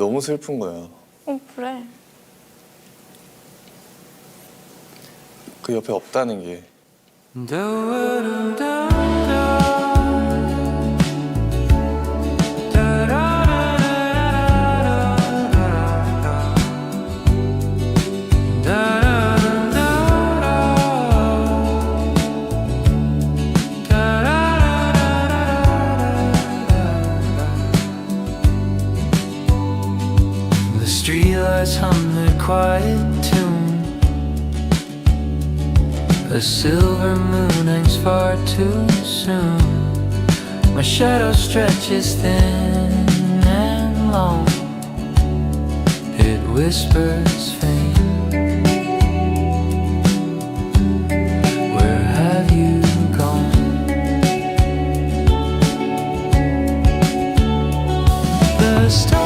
너무 슬픈 거야. 그래. 그 옆에 없다는 게. Streetlights hum their quiet tune. A silver moon hangs far too soon. My shadow stretches thin and long. It whispers faint. Where have you gone? The stars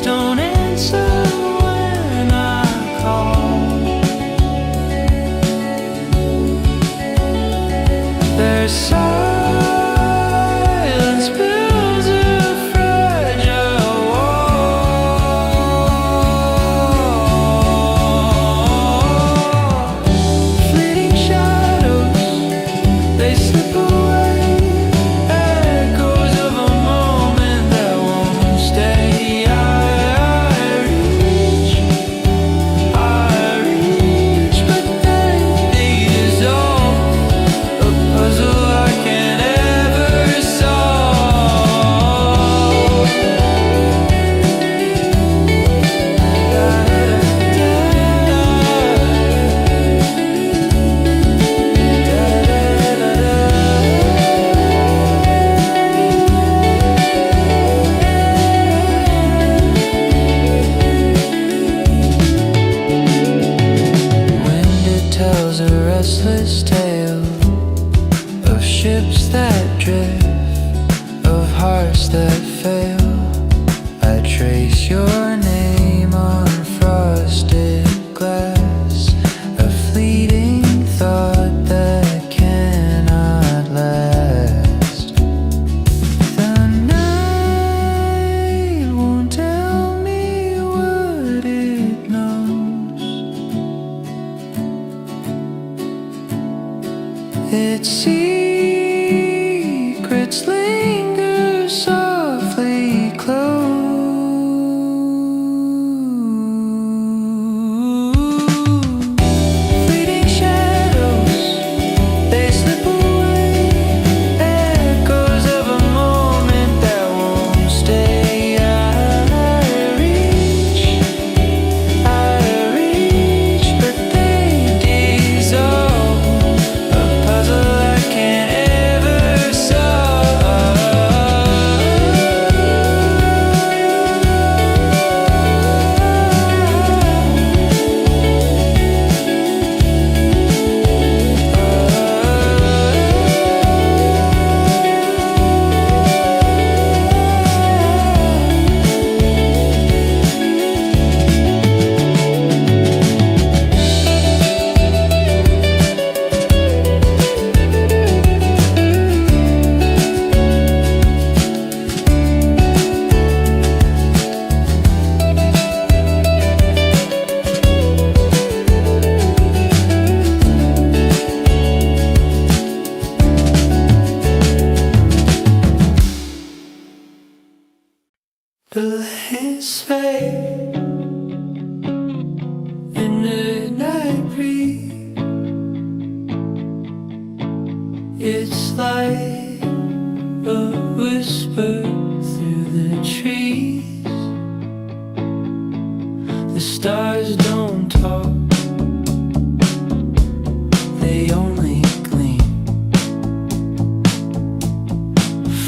don't answer when I call. Their silence builds a fragile wall. Fleeting shadows, they slip away. Echoes of a moment that won't stay. I reach, but then they dissolve. A puzzle I can't ever solve. Wind, it tells a restless tale of ships that drift, of hearts that fail. I trace your name on frosted glass, a fleeting thought that cannot last. The night won't tell me what it knows. Its secrets linger softly close. Fleeting shadows, they slip away. Echoes of a moment that won't stay. I reach, but they dissolve. A puzzle I can't ever solve. The lands fade in the night breeze. It's like a whisper through the trees. The stars don't talk, they only gleam.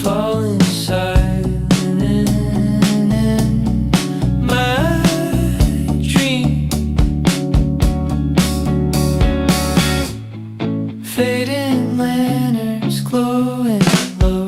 Falling silent in my dream. Fading lanterns glowing low.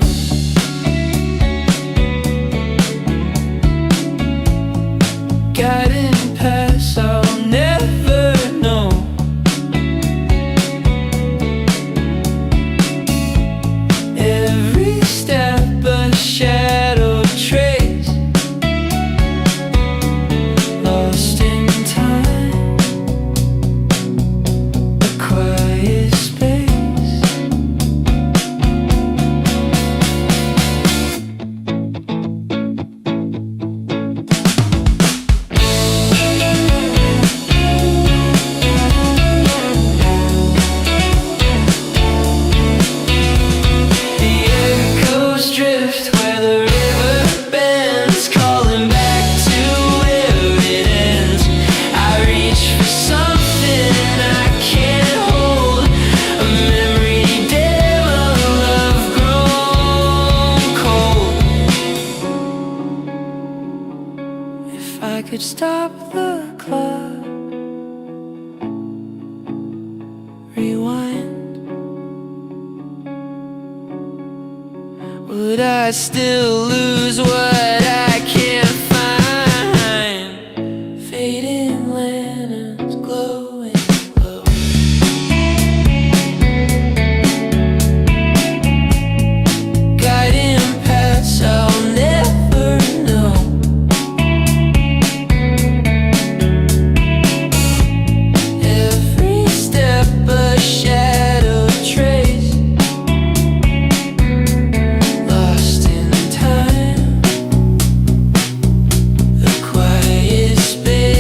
If I could stop the clock, rewind, would I still lose what I can't find? Fading lanterns glowing low, guiding paths I'll never know. Every step a shadow trace, lost in time, the quiet space.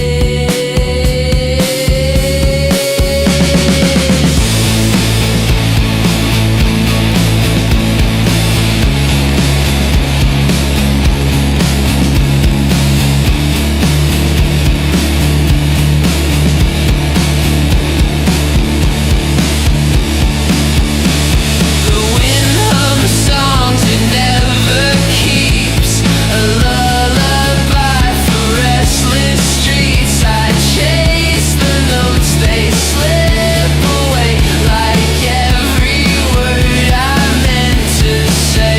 The wind hums songs it never keeps, a lullaby for restless streets. I chase the notes, they slip away like every word I meant to say.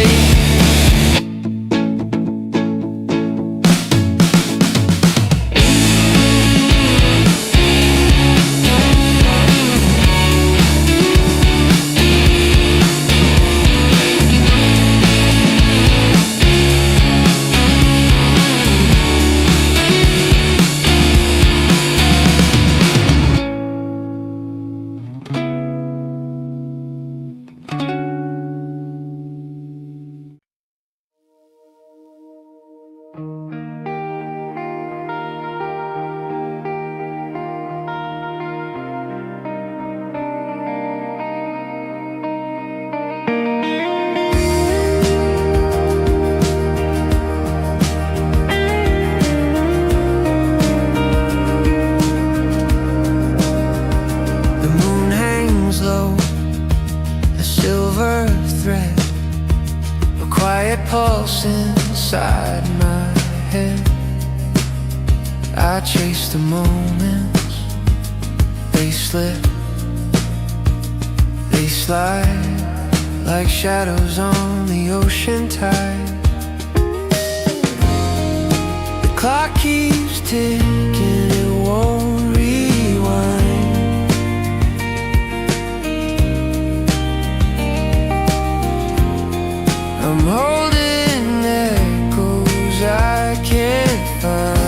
The moon hangs low, a silver thread, a quiet pulse inside my head. I chase the moments, they slip, they slide like shadows on the ocean tide. The clock keeps ticking, it won't rewind. I'm holding echoes I can't find.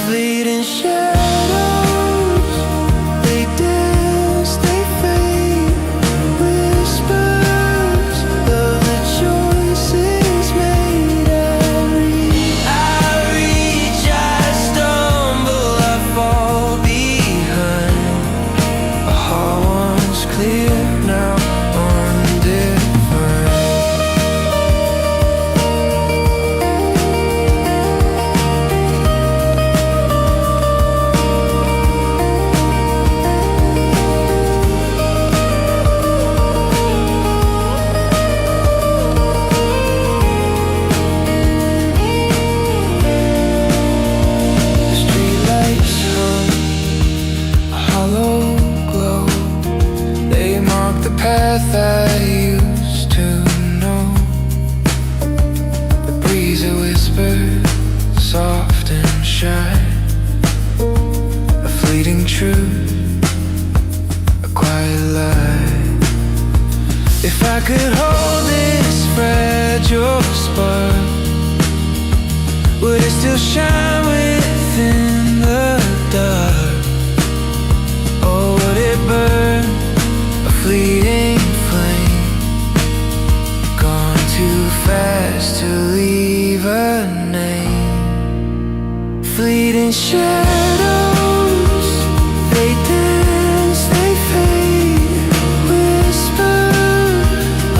Fleeting shadows, they dance, they fade. Whispers of the choices made. I reach, I stumble, I fall behind. A heart once clear, now undefined. The streetlights hum, a hollow glow. They mark the path I used to know. The breeze it whispers, soft and shy. A fleeting truth, a quiet lie. If I could hold this fragile spark, would it still shine within the dark? Or would it burn, a fleeting flame, gone too fast to leave a name? Fleeting shadows, they dance, they fade. Whisper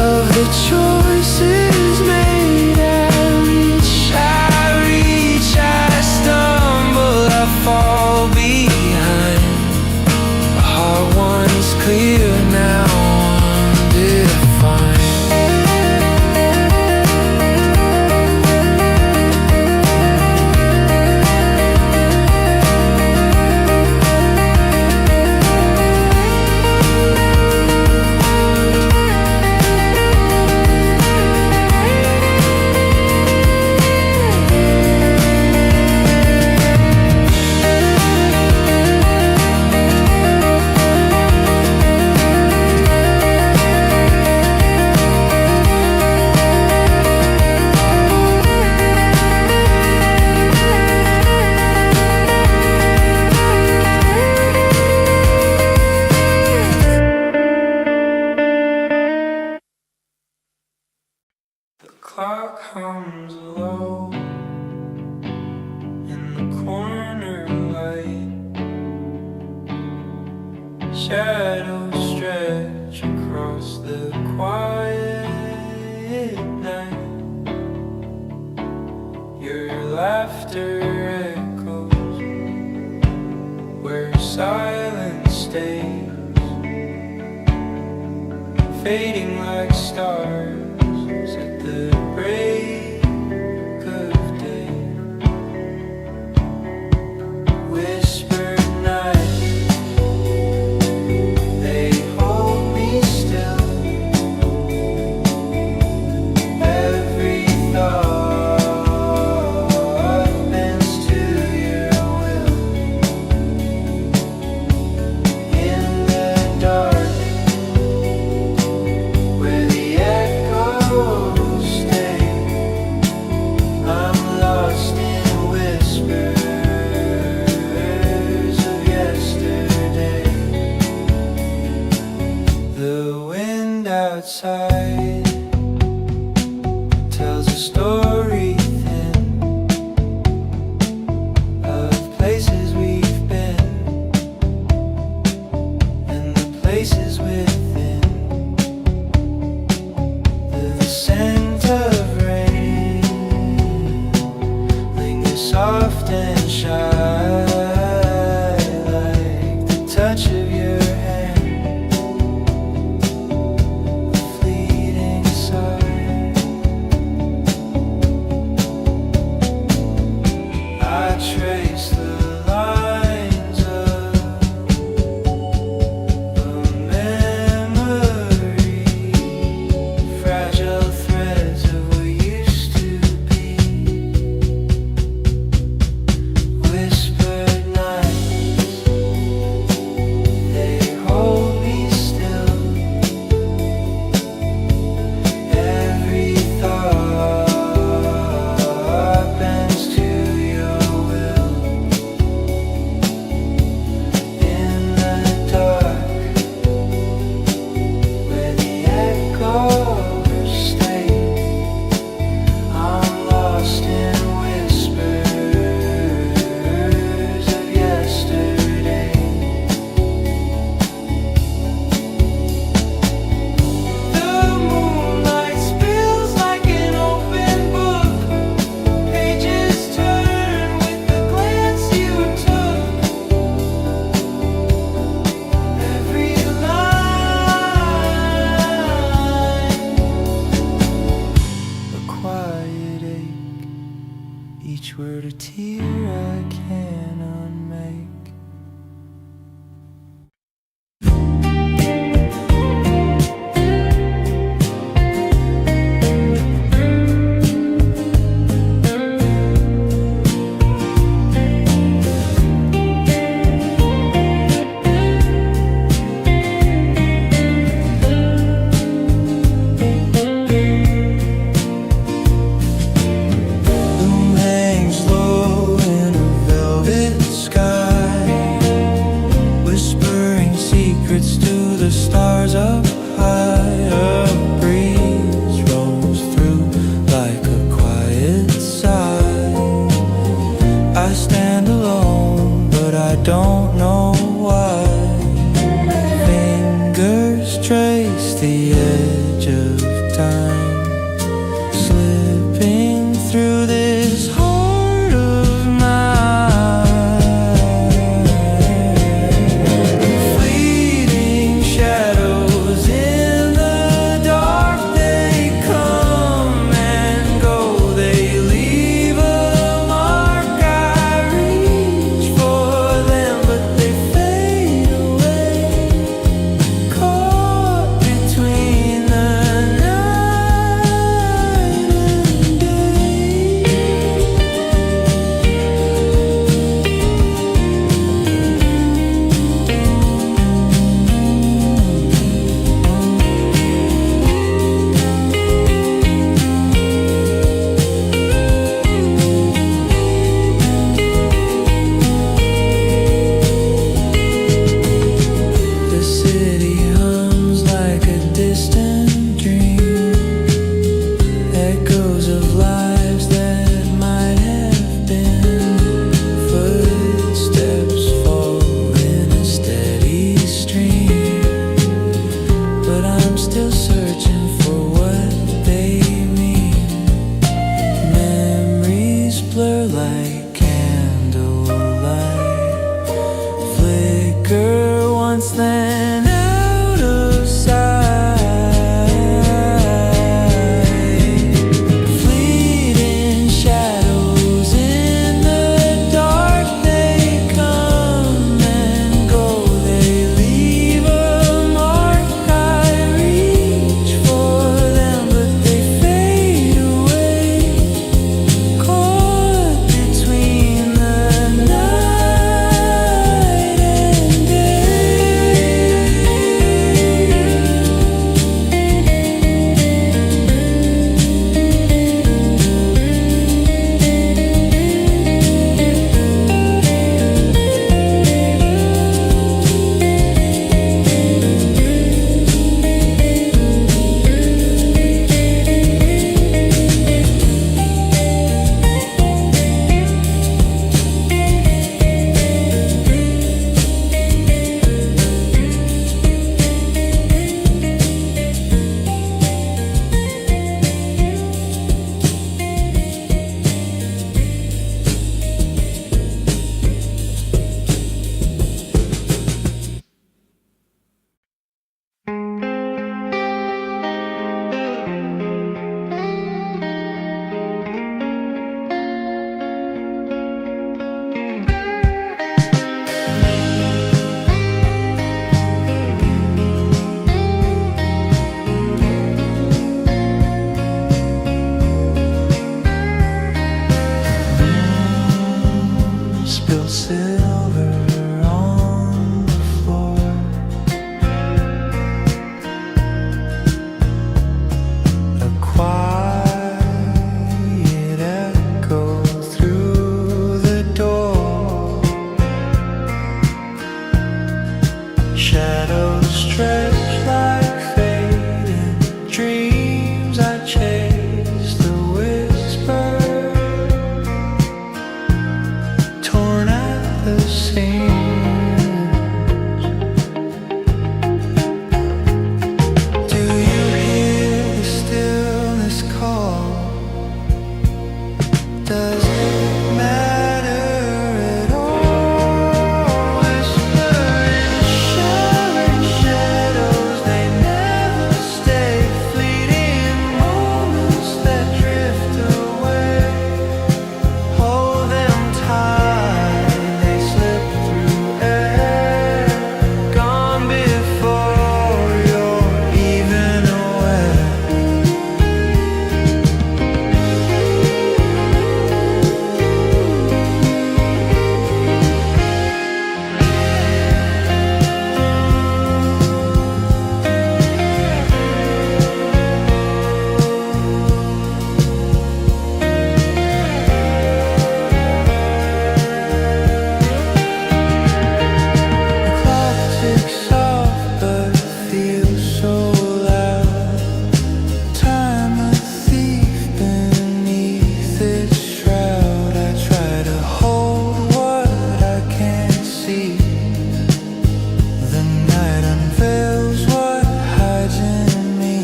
of the choices made. I reach, I stumble, I fall behind. A heart once clear, now undefined. clock hums low in the corner light. Shadows stretch across the quiet night. Your laughter echoes where silence stays, fading like stars at the break of day. Whispered nights, they hold me still. Every thought bends to your will. In the dark, where the echoes stay, I'm lost in whispers of yesterday. The wind outside tells a story thin of places we've been and the places within. The scent of rain lingers soft and shy, like the touch of your hand, a fleeting sigh. I trace the lines of a memory, fragile threads of what used to be. Whispered nights, they hold me still. Every thought bends to your will. In the dark, where the echoes stay, I'm lost in whispers of yesterday. The moonlight spills like an open book. Pages turn with the glance you took. Every line, a quiet ache, each word a tear I can't unmake. Moon hangs low in a velvet sky. like candlelight, flicker once then out of sight. Fleeting shadows in the dark, they come and go, they leave a mark. I reach for them, but they fade away, caught between the night and spill silver on the floor. A quiet echo through the door. Shadows stretch like fading dreams. I chase the whisper, torn at the seams. Do you hear the stillness call? Does it matter at all? Whispering, shivering shadows, they never stay. Fleeting moments that drift away, hold them tight, they slip through air, gone before you're even aware. The clock ticks off but feels so loud. Time a thief beneath its shroud. I try to hold what I can't see. The night unveils what hides in me.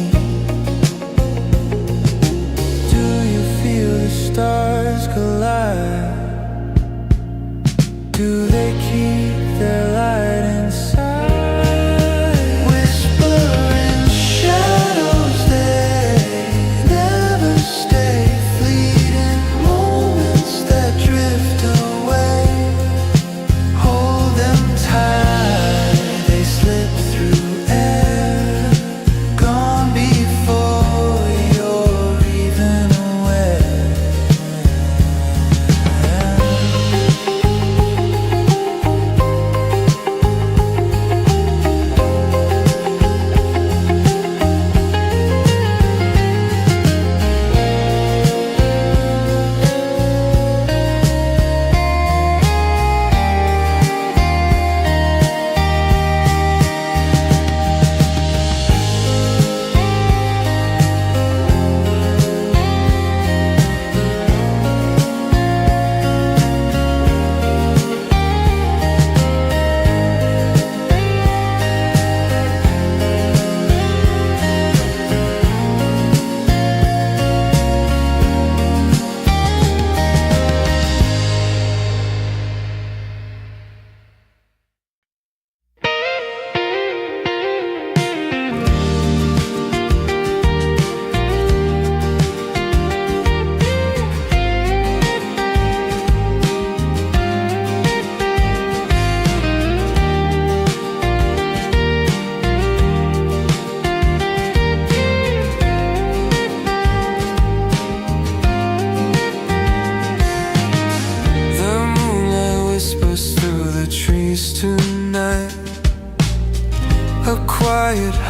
Do you feel the stars collide? Do they keep their light inside? Whispering shadows, they never stay. Fleeting moments that drift away, hold them tight, they slip through air, gone before you're even aware.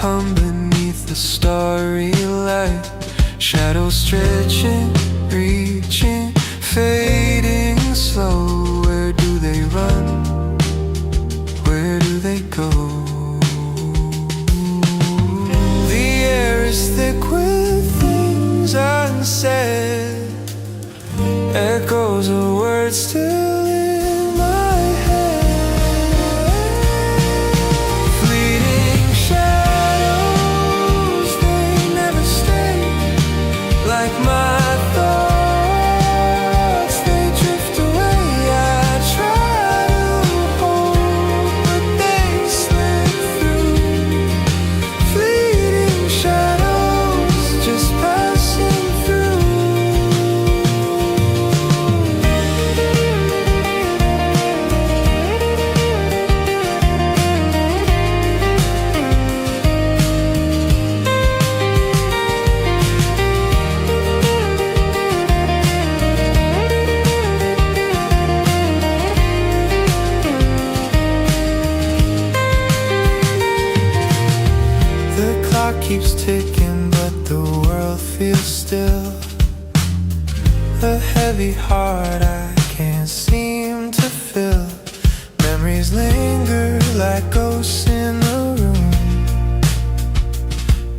hum beneath the starry light. Shadows stretching, reaching, fading slow. Where do they run? Where do they go? The air is thick with things unsaid, echoes of words still in my head. Fleeting shadows, they never stay. Like my thoughts, they drift away. I try to hold, but they slip through. Fleeting shadows, just passing through. The clock keeps ticking, but the world feels still. A heavy heart I can't seem to fill. Memories linger like ghosts in the room,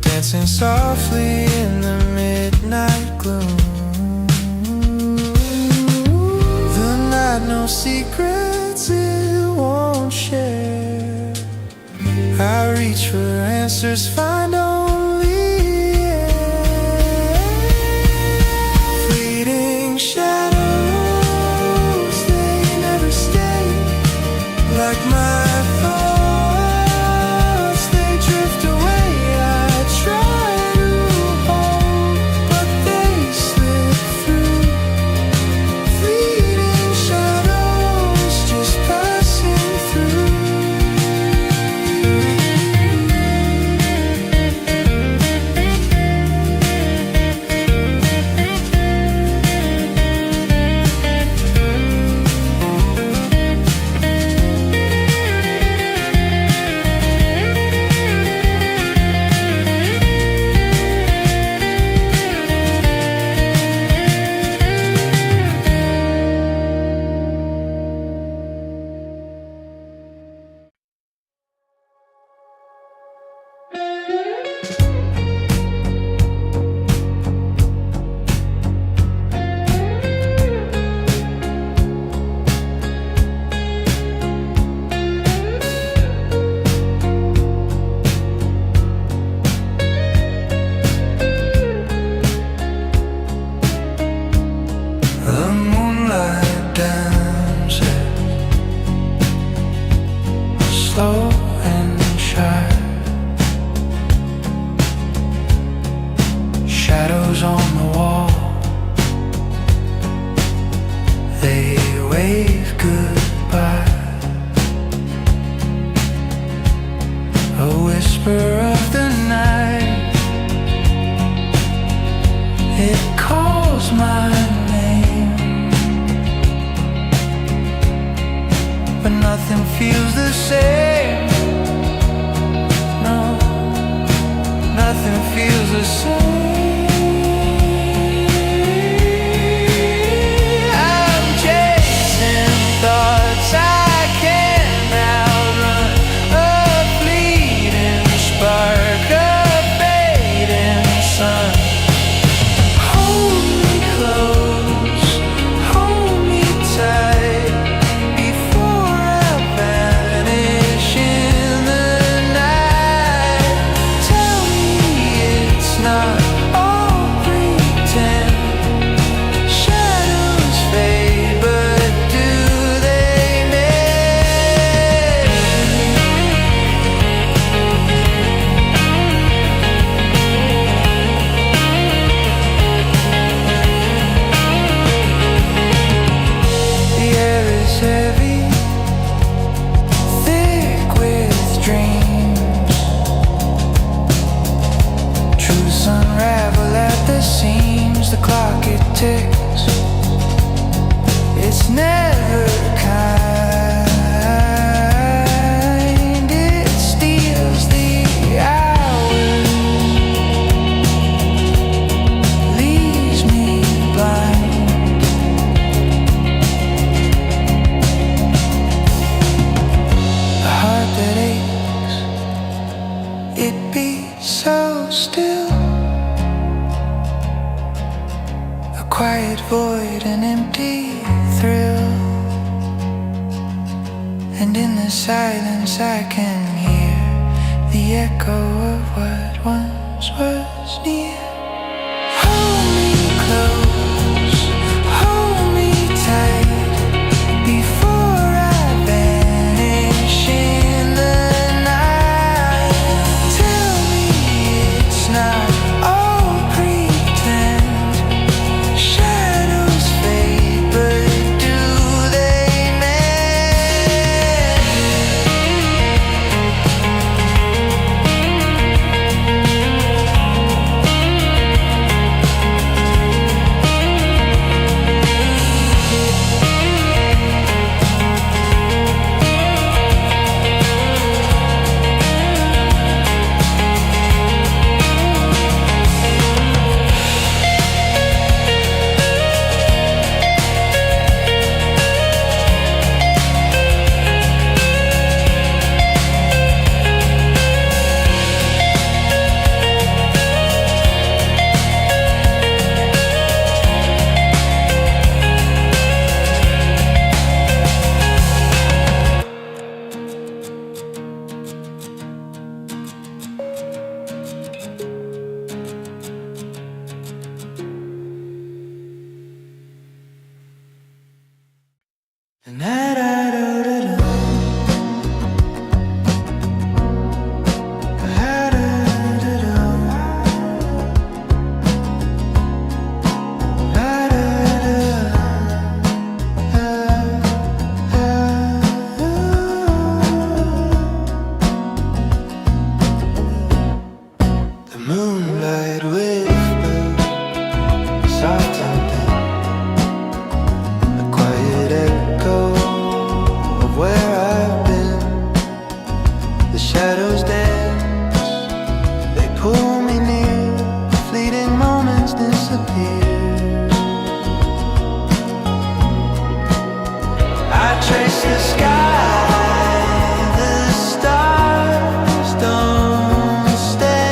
dancing softly in the midnight gloom. The night knows secrets it won't share. I reach for answers, find only air. Fleeting shadows, they never stay. Like my thoughts, they drift away. I try to hold, but they slip through. Fleeting shadows, just passing through. The moonlight dances slow and shy. Shadows on the wall, they wave goodbye. A whisper of the night, it calls my name, but nothing feels the same. No, nothing feels the same. I'm chasing thoughts I can't outrun. A fleeting spark, a fading sun. Hold me close, hold me tight, before I vanish in the night. Tell me it's not quiet void, an empty thrill. And in the silence I can hear the echo of what once was near. Hold me close, hold me tight, before I vanish in the night. Tell me it's not all pretend. Shadows fade, but do they mend? The moonlight whisper, soft and thin, a quiet echo of where I've been. The shadows dance, they pull me near, fleeting moments disappear. I trace the sky, the stars don't stay.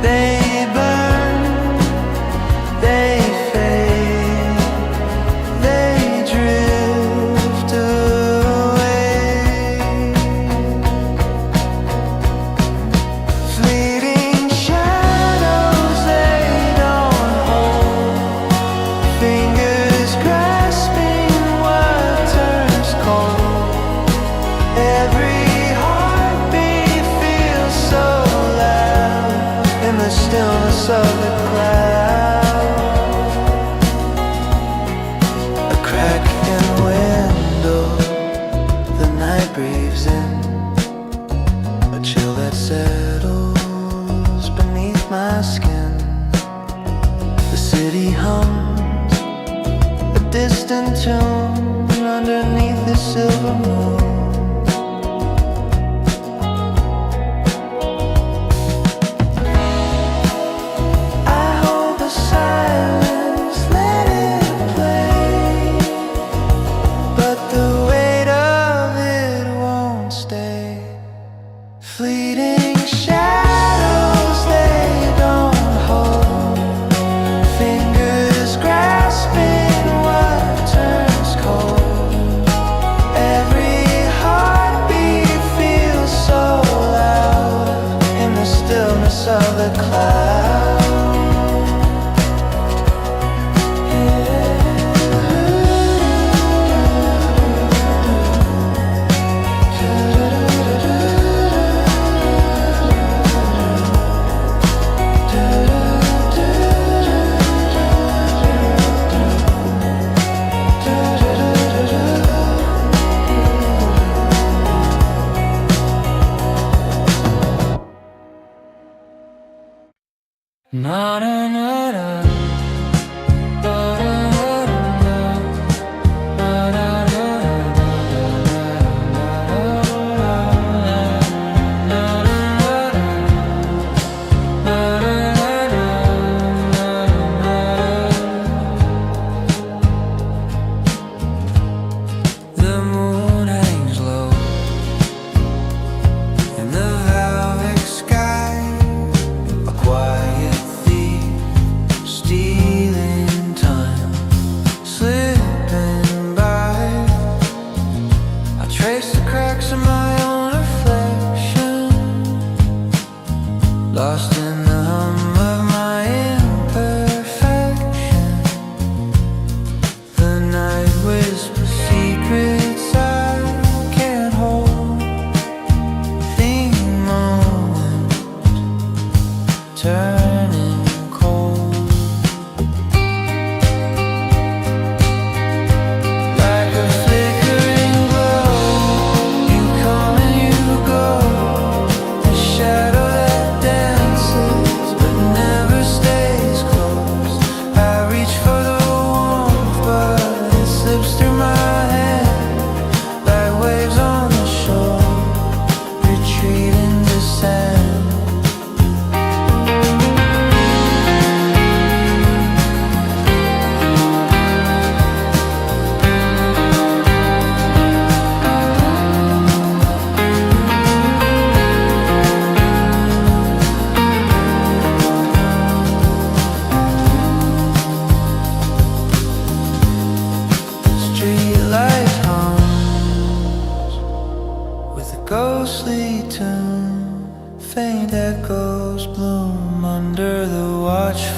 They burn, they fade, they drift away. Fleeting shadows, they don't hold. Fingers grasping what turns cold. Every heartbeat feels so loud in the stillness of the crowd. A crack in the window, the night breathes in, a chill that settles beneath my skin. The city hums a distant tune underneath the silver moon. I hold the silence, let it play, but the weight of it won't stay. Fleeting shadows, they don't hold. Fingers grasping what turns cold. Every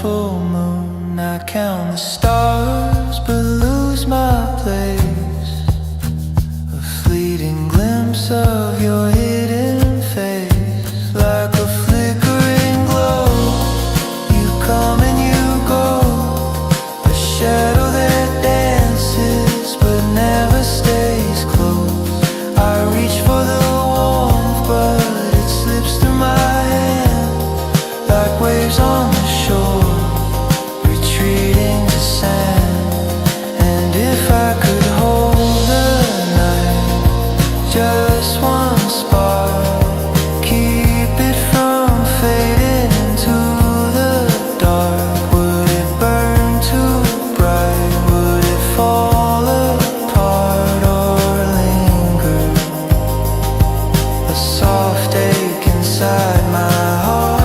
full moon. I count the stars but lose my place. A fleeting glimpse of your hidden face, like a flickering glow. You come and you go, a shadow that dances but never stays close. I reach for the warmth but it slips through my hand, like waves on the shore, retreating to sand. And if I could hold the night, just one spark, keep it from fading into the dark. Would it burn too bright? Would it fall apart or linger? A soft ache inside my heart.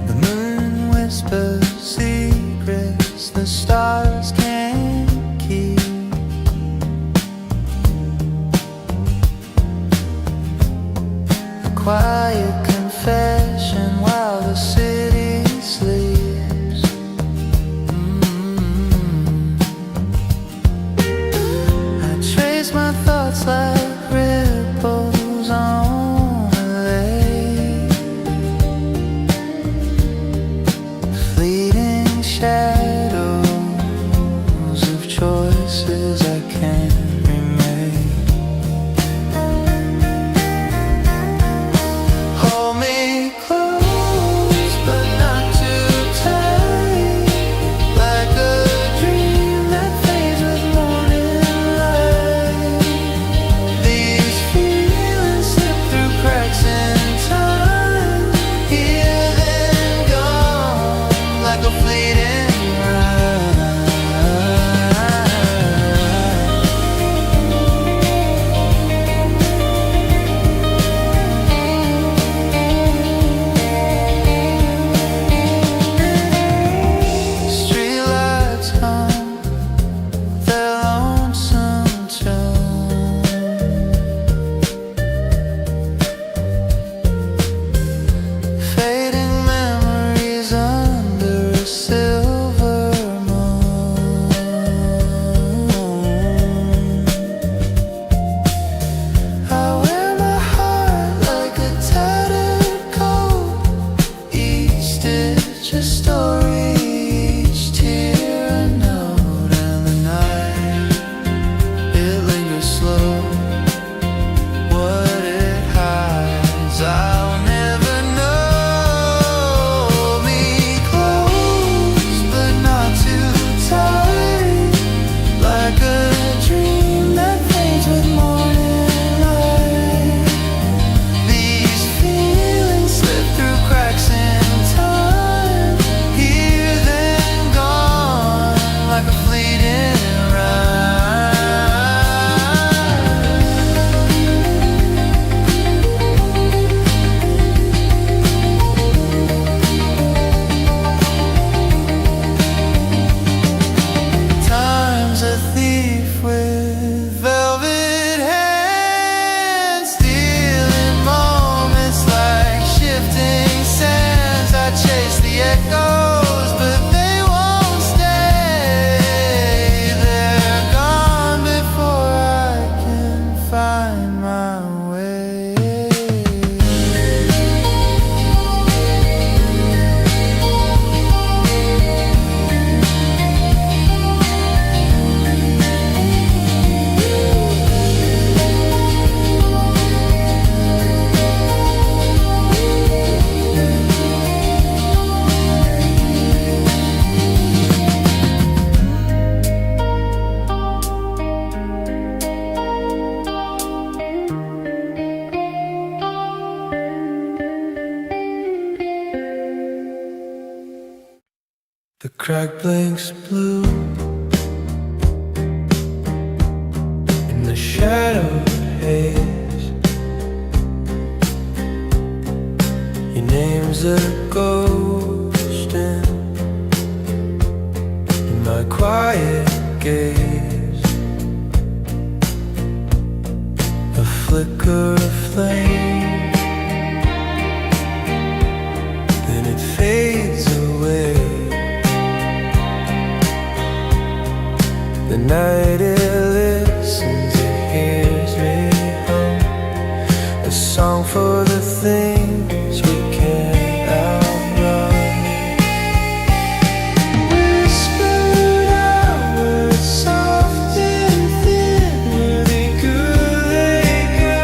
The moon whispers secrets the stars can't keep. A quiet confession while the city sleeps. I trace my thoughts like ripples on a lake, fleeting shadows of choices I can't remake. Hold me my way. The crack blinks blue in the shadow haze. Your name's a ghost in my quiet gaze. A flicker of flame, then it fades away. The night it listens, it hears me hum a song for the things we can't outrun. Whispered hours, soft and thin, were they good, they go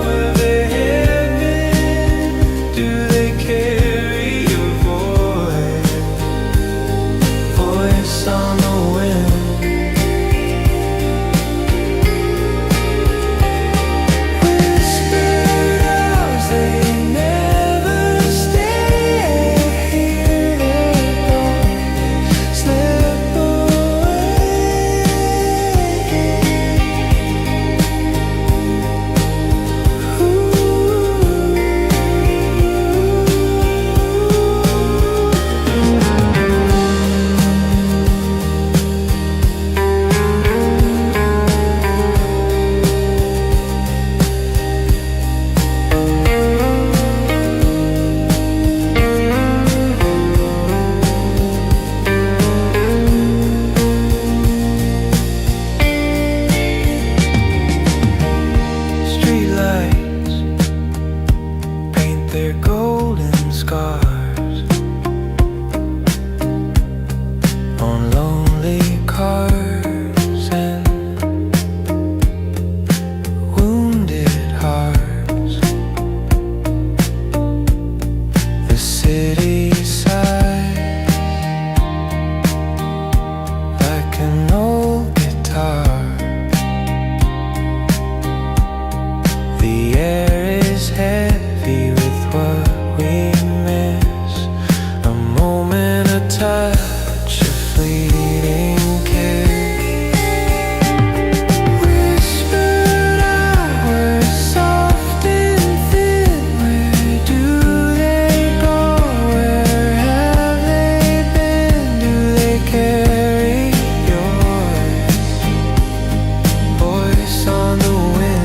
where they have been? Do they carry your voice on the wind? Their golden scars on lonely cars and wounded hearts. The city sigh like an old guitar. The air is heavy with what we miss, a moment, a touch, a fleeting kiss. Whispered hours, soft and thin, where do they go, where have they been? Do they carry your voice on the wind?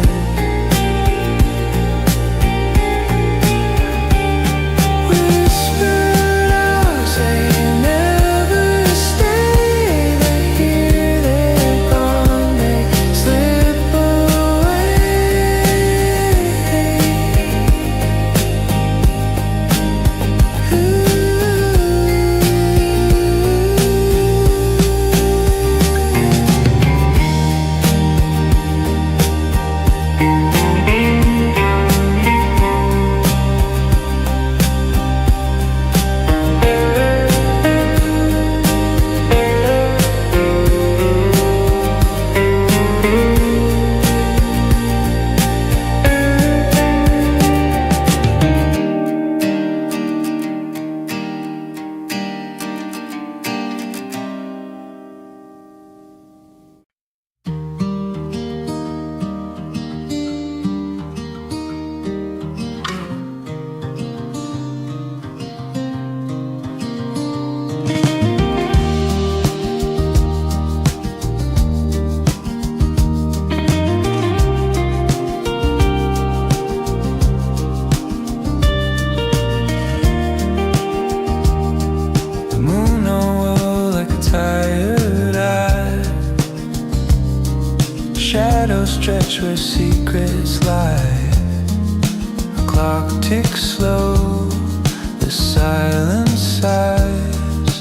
Shadows stretch where secrets lie. clock ticks slow, the silence sighs.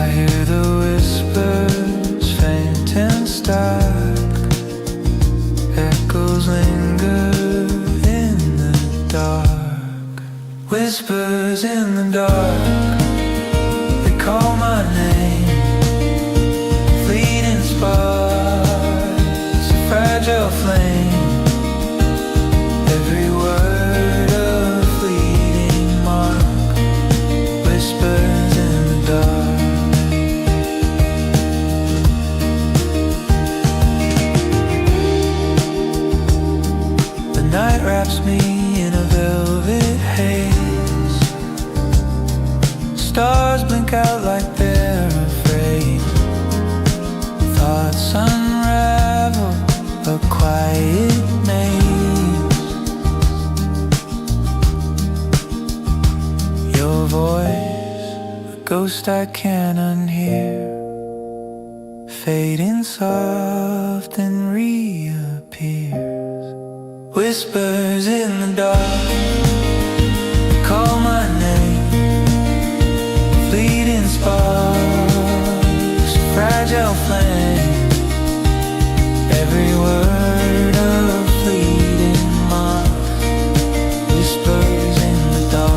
I hear the whispers faint and stark, echoes linger in the dark. Whispers in the dark, they call my name. Fleeting sparks, a fragile flame. Every word a fleeting mark. Whispers in the dark. The night wraps me in a velvet haze. Stars blink out like they're afraid. Thoughts unravel a quiet maze. Your voice, a ghost I can't unhear, fading soft and reappears. Whispers in the dark, call my name. Fleeting sparks, fragile flame. Every word a fleeting mark. Whispers in the dark.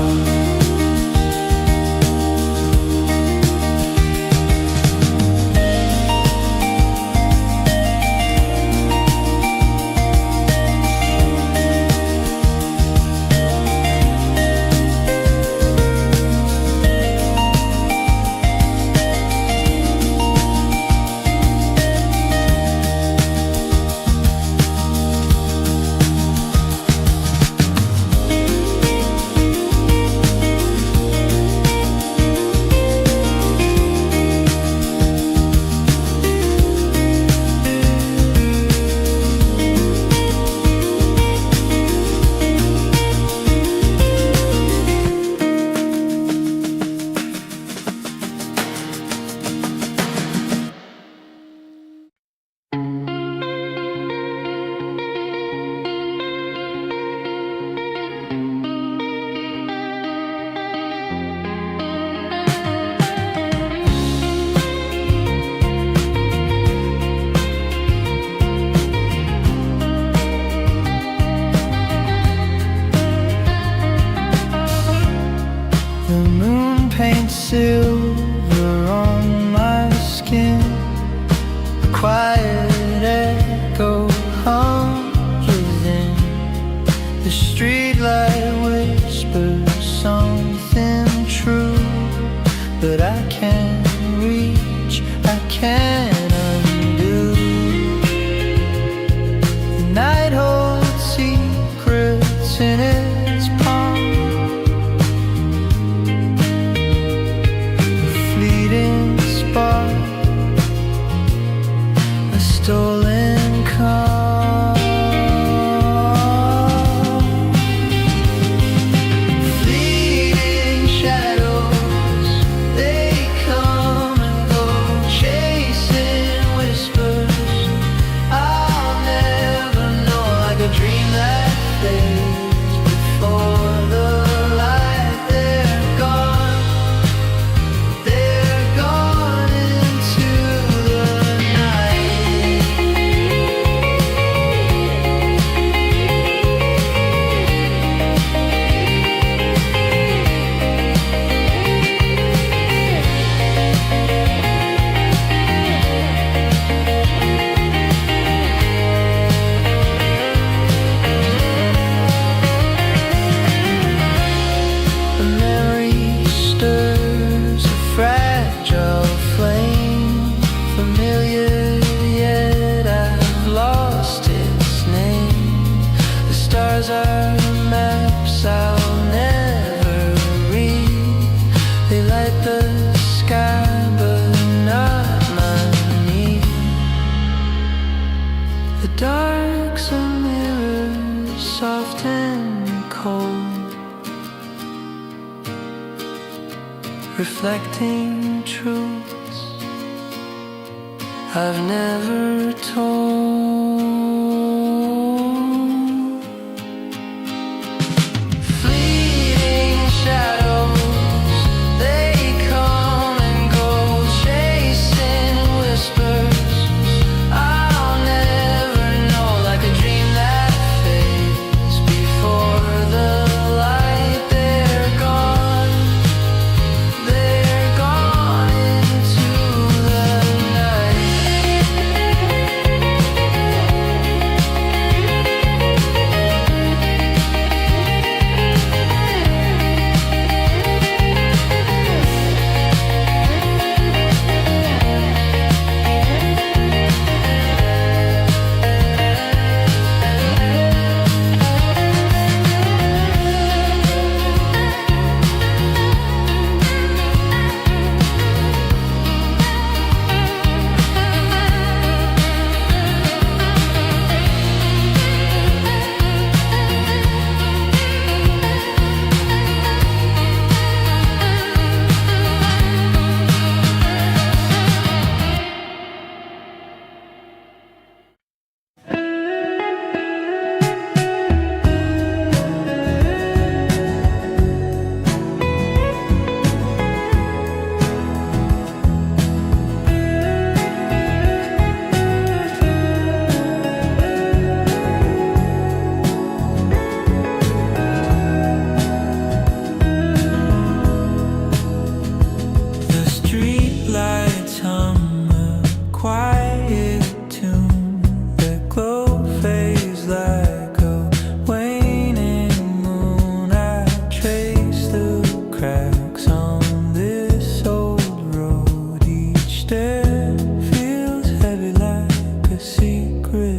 The moon paints silver on my skin. A quiet echo hums within. The streetlight whispers something true, but I can't reach, I can't undo. The night holds secrets in its palm. A stolen calm. Fleeting shadows, they come and go, chasing whispers I'll never know, like a dream that fades before the light. They're gone, they're gone into the night. A memory stirs, a fragile flame, familiar yet I've lost its name. The stars are maps I'll never read. They light the sky but not my need. The dark's a mirror, soft and cold, reflecting truths I've never told.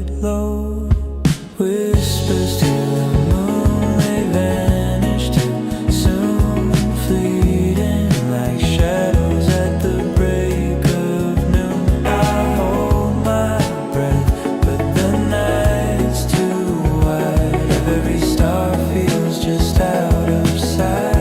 it low. Whispers to the moon, they vanish too soon, fleeting like shadows at the break of noon. I hold my breath, but the night's too wide. Every star feels just out of sight.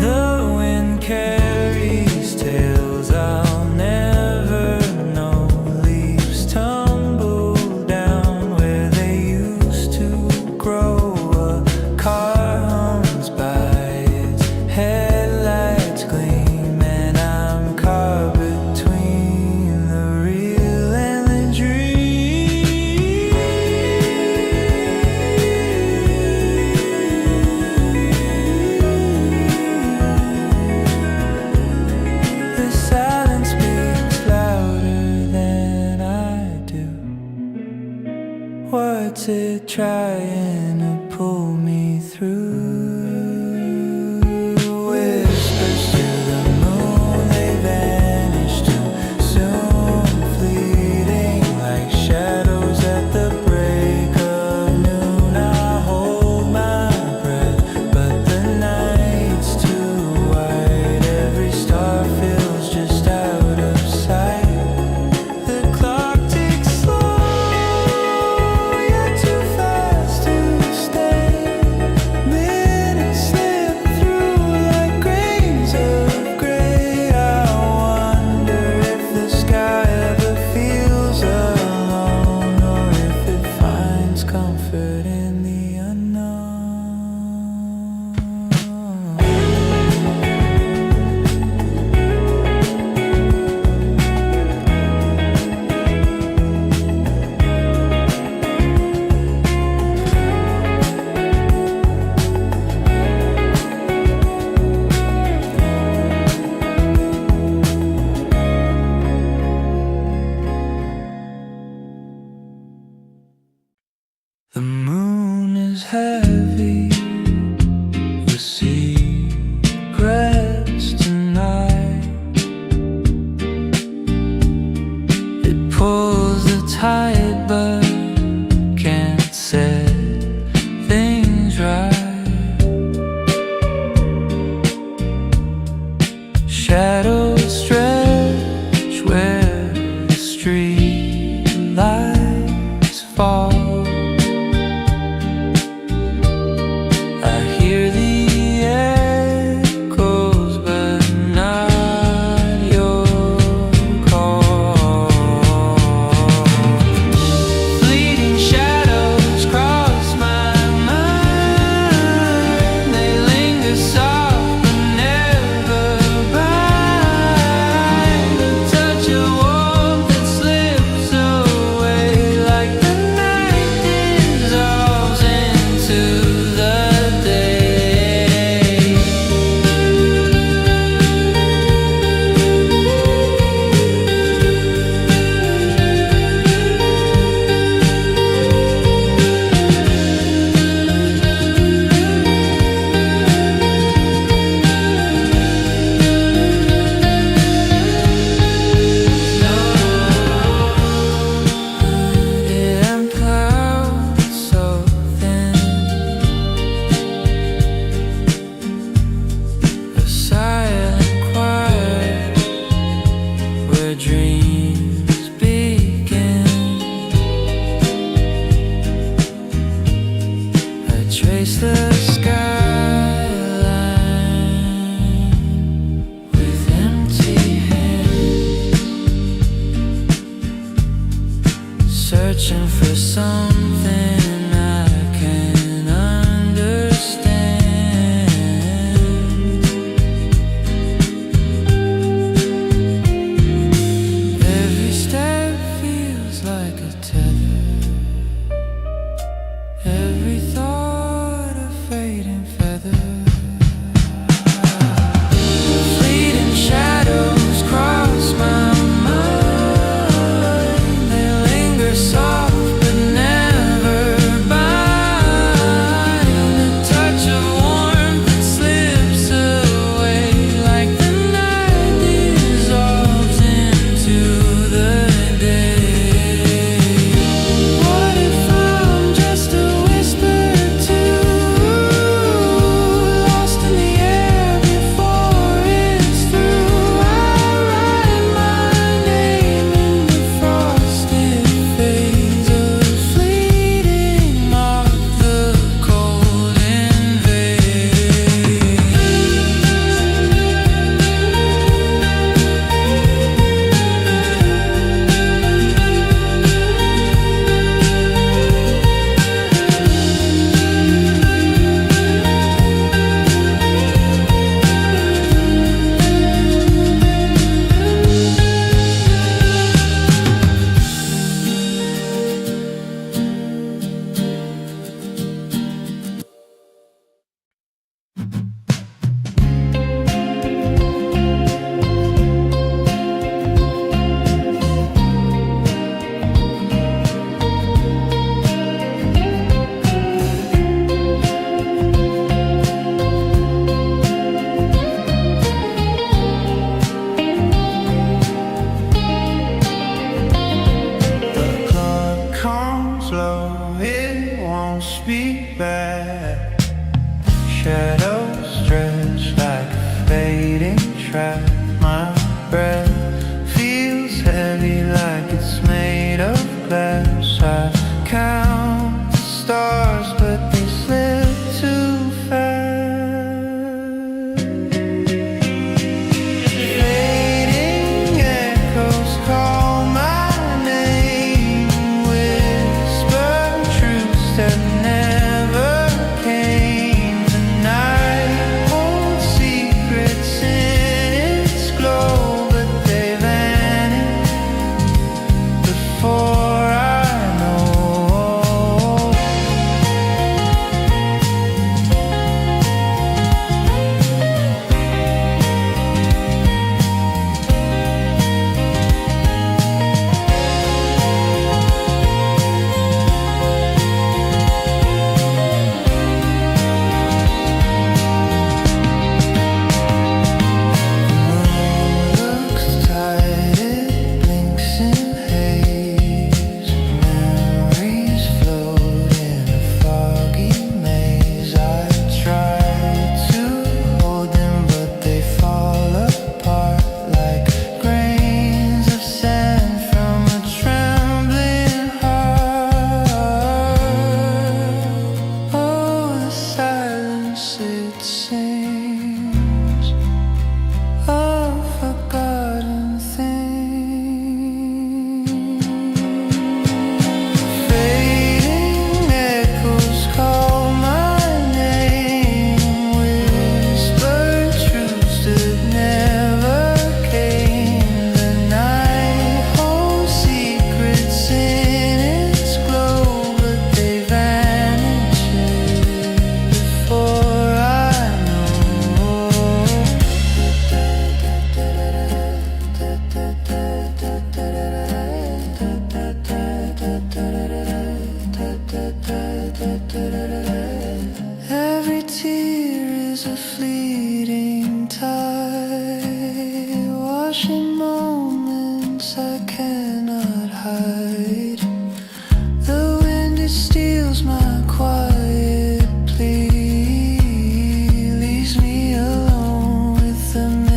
The wind carries tales I'll never know. Leaves tumble down where they used to grow. A car hums by, its headlights gleam, and I'm caught between the real and the dream. The silence speaks louder than I do. What's it trying to pull me through? Whispers to the moon, they vanish too soon, fleeting like shadows at the break of noon. I hold my breath, but the night's too wide. Every star feels just out of sight. The clock ticks slow, yet too fast to stay. Minutes slip through like grains of gray. I wonder if the sky ever feels alone, or if it finds comfort in the unknown. The moon is heavy with secrets tonight. It pulls the tide but can't set things right. Shadows stretch where the street lights fall. I hear the echoes, but not your call. Fleeting shadows cross my mind. They linger soft but never bind. A touch of warmth that slips away like the night dissolves into the day. And clouds so thin, a silent quiet where dreams begin. I trace the skyline with empty hands, searching for something I can understand. Every step feels like a tether, every thought a fading feather. Fleeting shadows cross my mind. They linger soft but never bind. shadows stretch like a fading track. My breath feels heavy like it's made of glass. I count the stars but they slip too fast. Fading echoes call my name, whisper truths that never came. The night holds secrets in its glow, but they vanish before I know. Looks tired, it blinks in haze. Memories float in a foggy maze. I try to hold them, but they fall apart like grains of sand from a trembling heart. Oh, the silence it sings of forgotten things. Fading echoes call my name, whispered truths that never came. The night holds secrets in its glow, but they vanish before I know. Every tear is a fleeting tide, washing moments I cannot hide. The wind it steals my quiet plea, leaves me alone with the memory.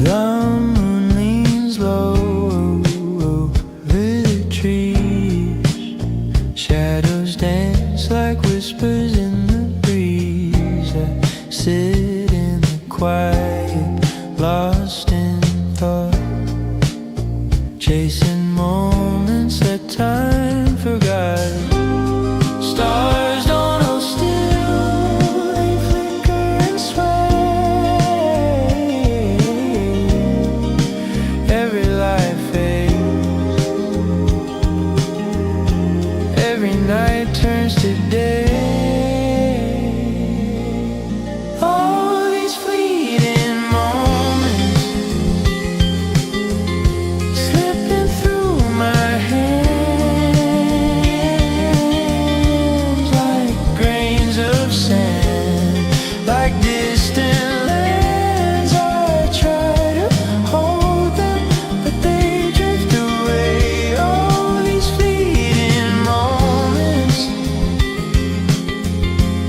The moon leans low over the trees. Shadows dance like whispers in the breeze. I sit in the quiet, lost in thought, chasing moments that time forgot. Stars don't hold still, they flicker and sway. Every life fades, every night turns to day. All these fleeting moments slipping through my hands like grains of sand, like distant lands. I try to hold them, but they drift away. All these fleeting moments,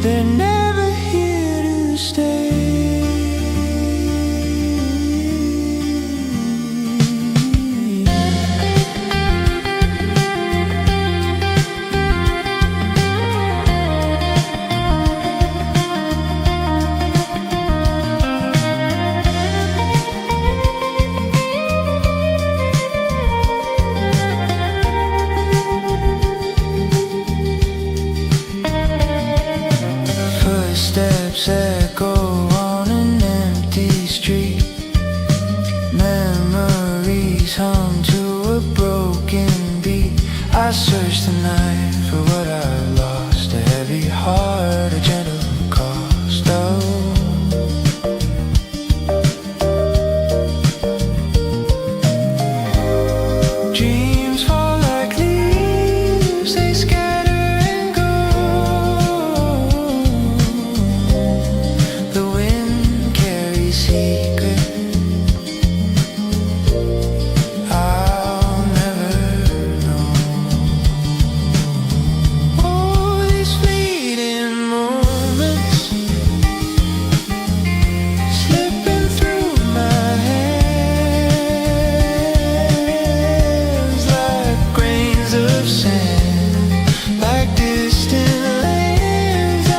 they're never here to stay. steps echo on an empty street. Memories hum to a broken beat. I search the night for what I lost. A heavy heart, a gentle cost. Oh, dreams fall like leaves, they scatter and go. The wind carries secrets I'll never know. Oh, these fleeting moments slipping through my hands like grains of sand, like distant lands. I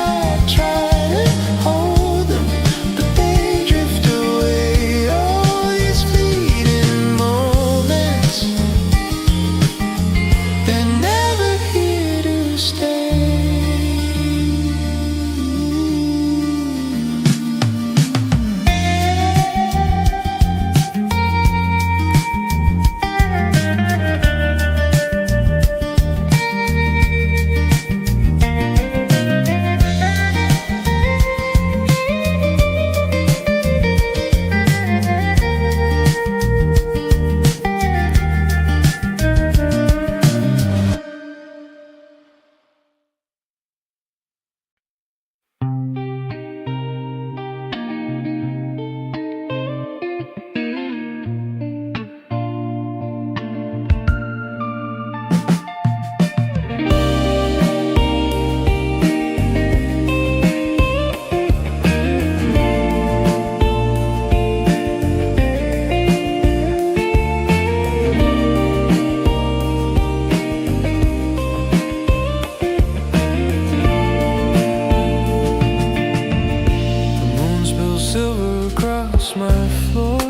try to hold them, but they drift away. All these fleeting moments, they're never here to stay. The moon spills silver across my floor,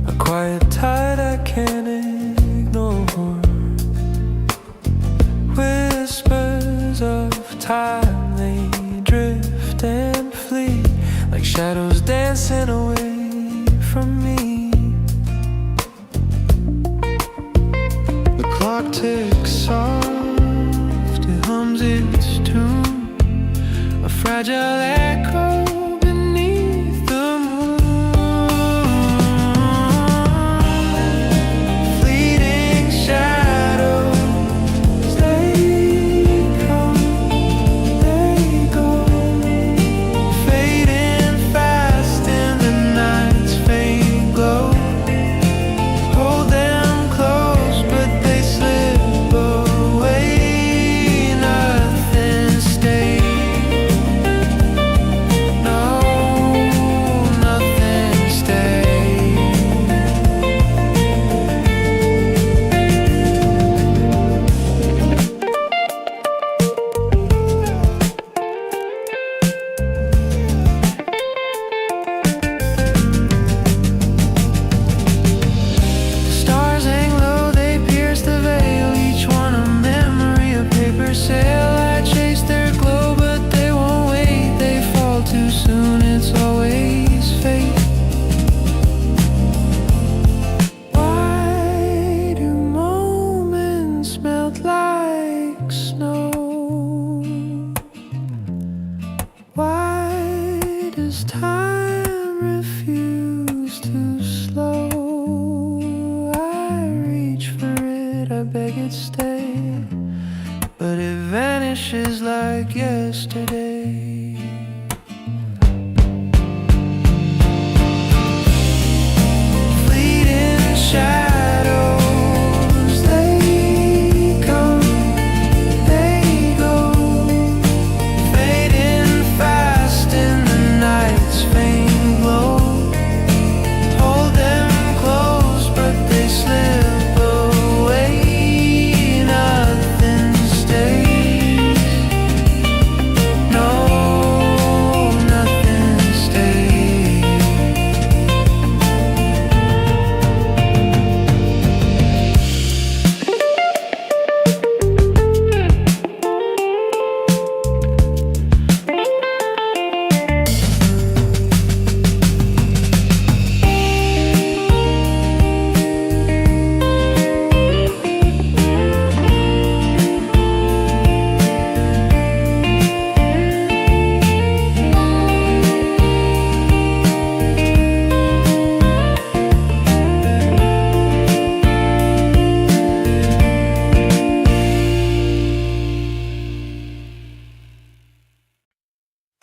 a quiet tide I can't ignore. Whispers of time, they drift and flee like shadows dancing away from me. The clock ticks soft, it hums its tune, a fragile echo beneath the moon. Fleeting shadows, they come, they go, fading fast in the night's faint glow. Hold them close, but they slip away. Nothing stays. vanishes like yesterday. Fleeting shadows, they come, they go, fading fast in the night's faint glow. Hold them close, but they slip away. Nothing stays. No.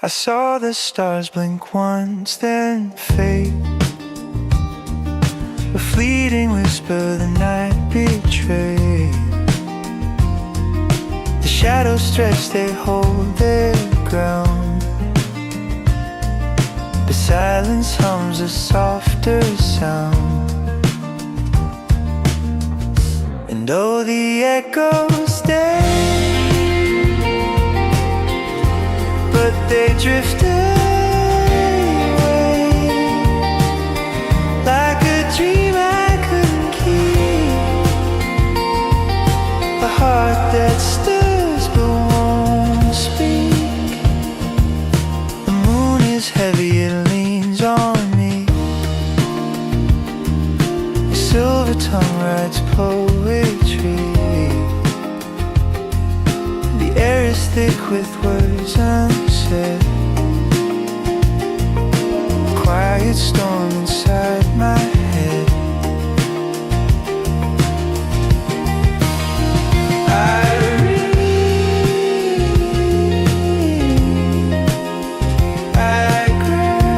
I saw the stars blink once, then fade. A fleeting whisper the night betrayed. The shadows stretch, they hold their ground. The silence hums a softer sound. And oh, the echoes stay, but they drift away like a dream I couldn't keep. A heart that stirs but won't speak. The moon is heavy, it leans on me. A silver tongue writes poetry. The air is thick with words unsaid. Quiet storm inside my head. I read, I grasp,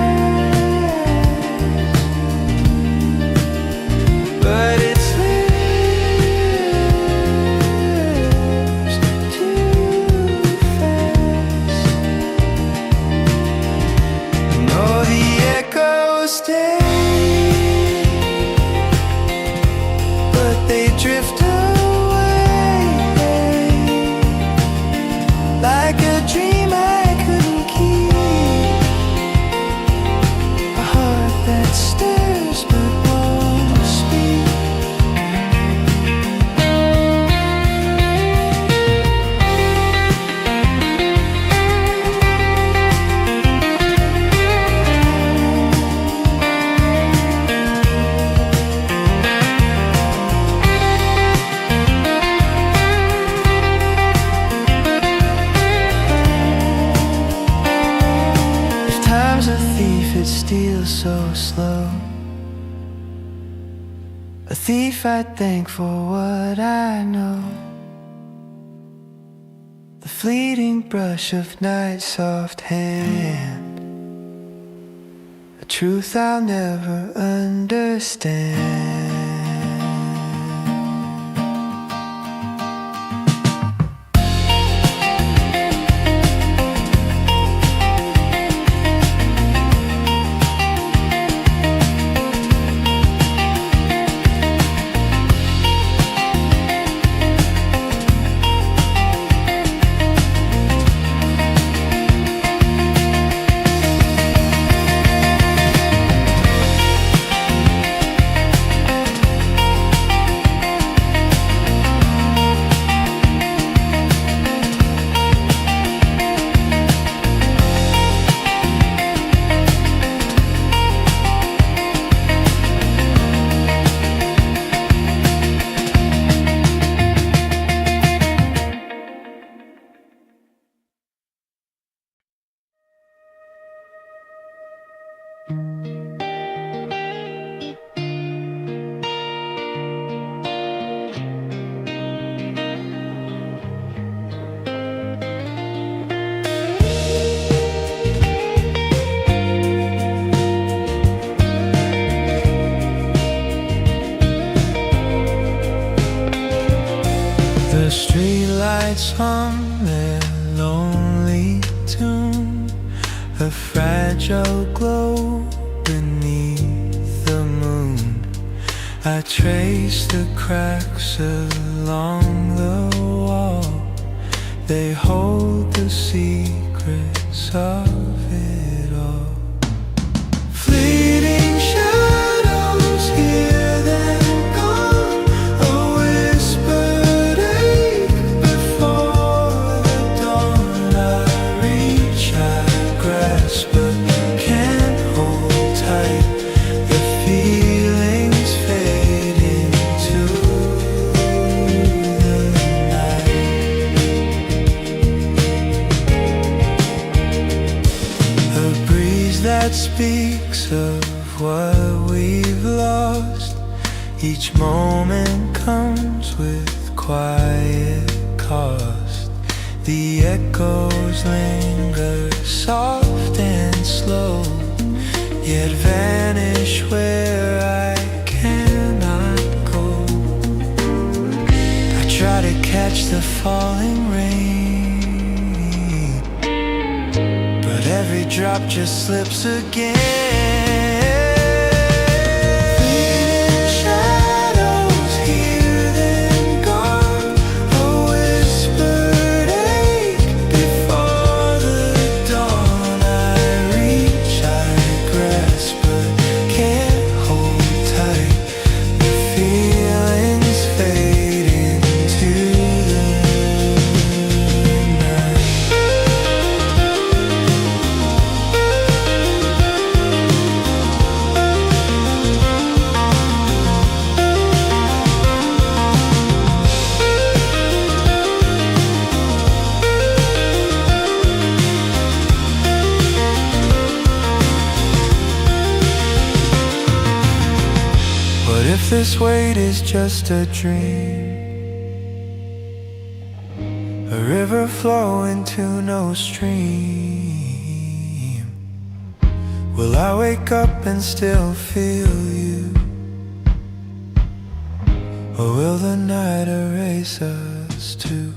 but its lips too fast. And oh, the echoes stay, but they drift away like a dream I couldn't keep. A heart that stirs but won't speak. If time's a thief, it steals so slow. A thief I thank for what I know. The fleeting brush of night's soft hand. A truth I'll never understand. The streetlights hum their lonely tune, a fragile glow beneath the moon. I trace the cracks along the wall. They hold the secrets of it all. Fleeting shadows here then gone, a whispered ache before the dawn. I reach, I grasp, but can't hold tight. The feelings fade into the night. A breeze that speaks of what we've lost. Each moment comes with quiet cost. The echoes linger soft and slow, yet vanish where I cannot go. I try to catch the falling rain, but every drop just slips again. If this weight is just a dream, a river flowing to no stream, will I wake up and still feel you? Or will the night erase us too?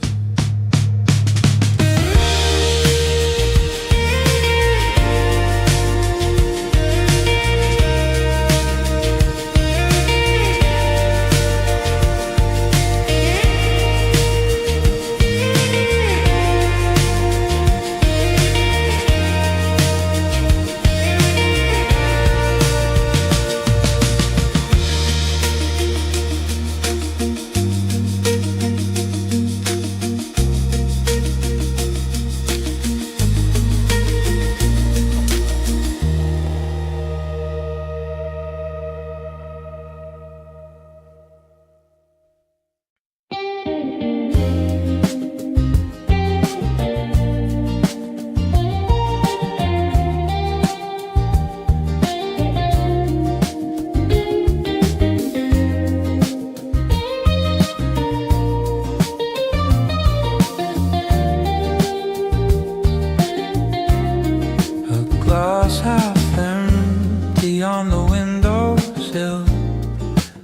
Half empty on the windowsill,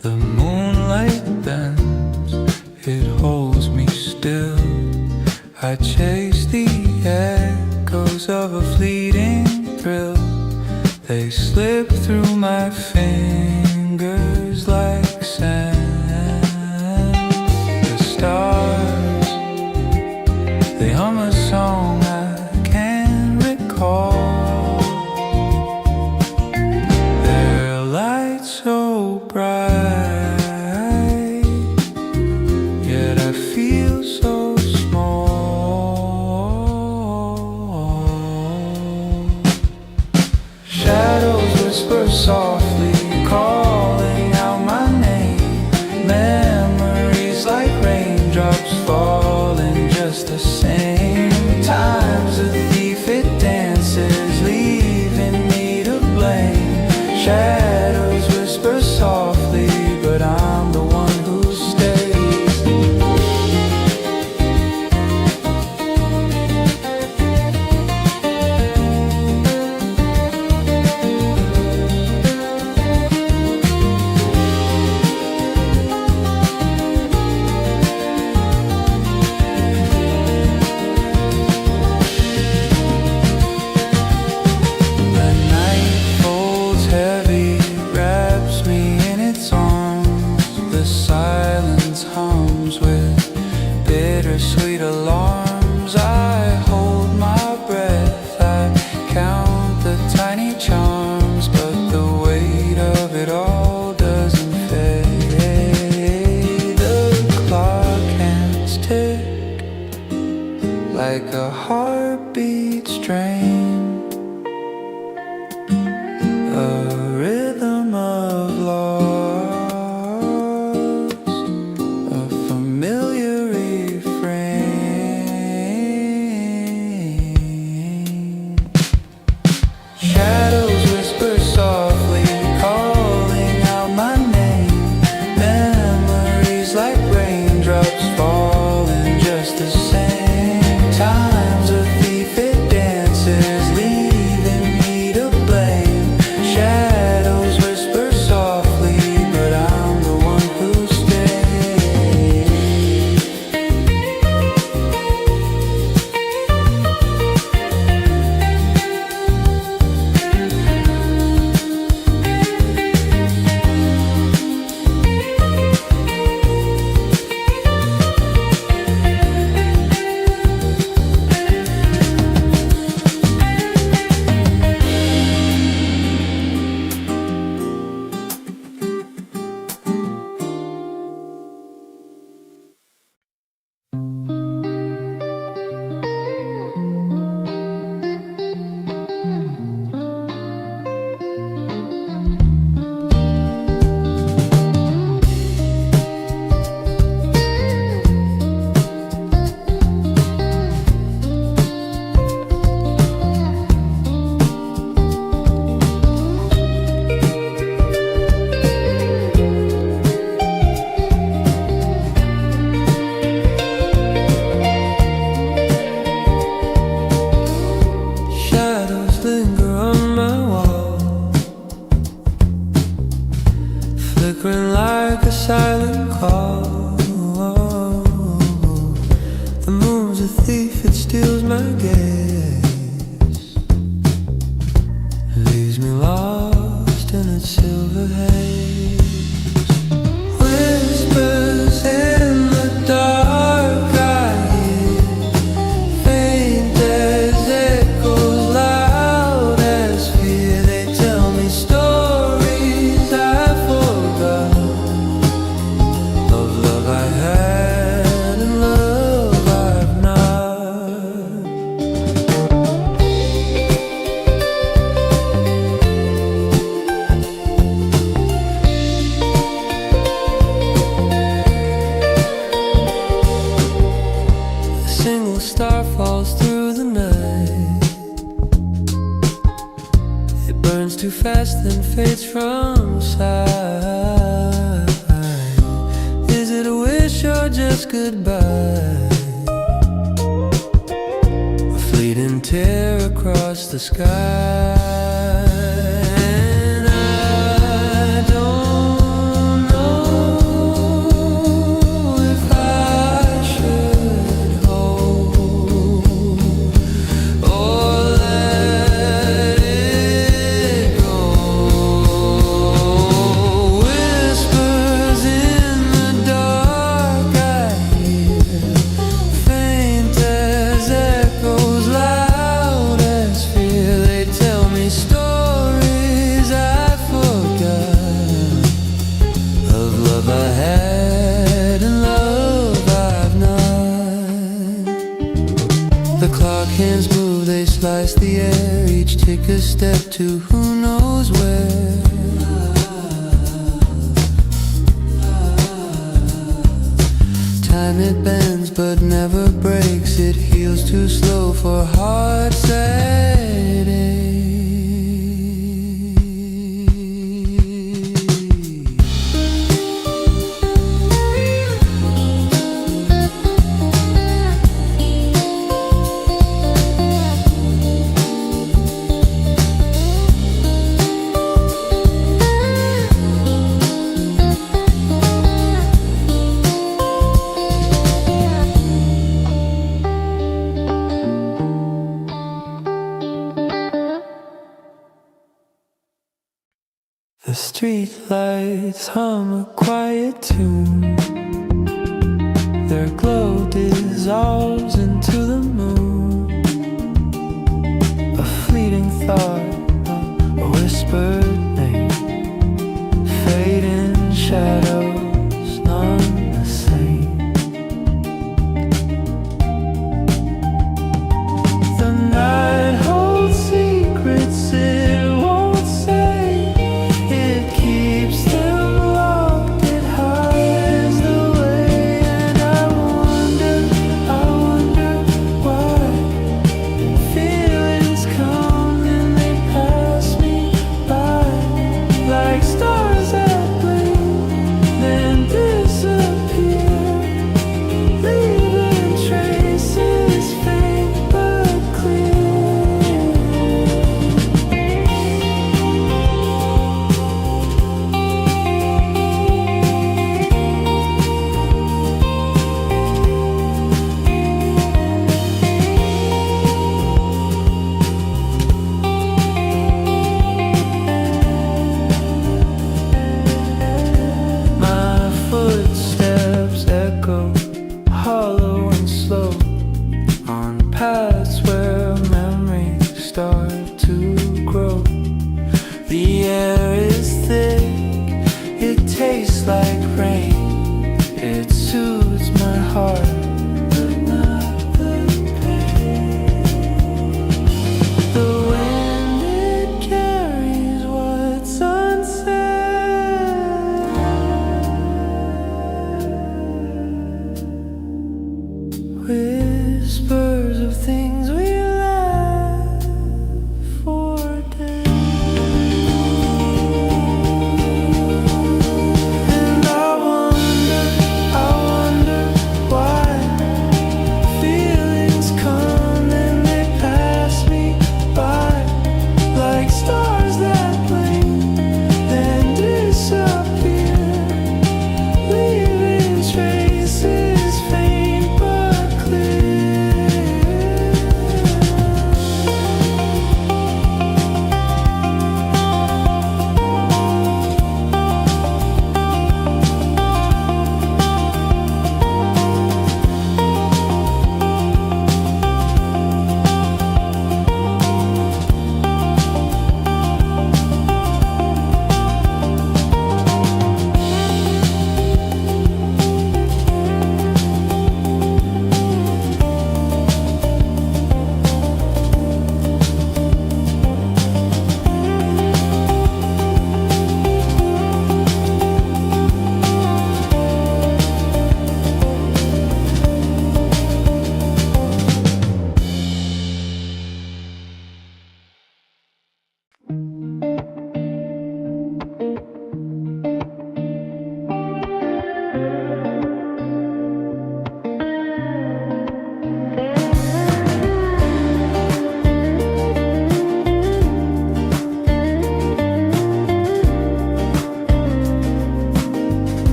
the moonlight bends, it holds me still. I chase the echoes of a fleeting thrill, they slip through my fingers like sand. The stars, they hum a song I can't recall, so bright, yet I feel so small. Shadows whisper softly, calling out my name. Memories like raindrops falling just the same. Time's a thief, it dances, leaving me to blame. Shadows whisper softly, but I'm the one who stays. too fast and fades from sight. Is it a wish or just goodbye? A fleeting tear across the sky. And I don't know if I should hold or let it go. Whispers in the dark I hear, faint as echoes, loud as fear. They tell me stories I forgot, of love I had and love I've not. The clock hands move, they slice the air, each take a step to who knows where. Time it bends but never breaks, it heals too slow for hearts that ache. The street lights hum a quiet tune, their glow dissolves into the moon. A fleeting thought, a whispered name, fading shadows, none the same. The night holds secrets it won't say. It keeps them locked, it hides the way. And I wonder why feelings come and they pass me by, like stars that blink, then disappear, leaving traces faint but clear. My footsteps echo hollow and slow on paths where memories start to grow. The air is thick, it tastes like rain, it soothes my heart but not the pain. The wind, it carries what's unsaid, whispers of things we left for dead. And I wonder why feelings come and they pass me by, like stars that blink, then disappear, leaving traces faint but clear.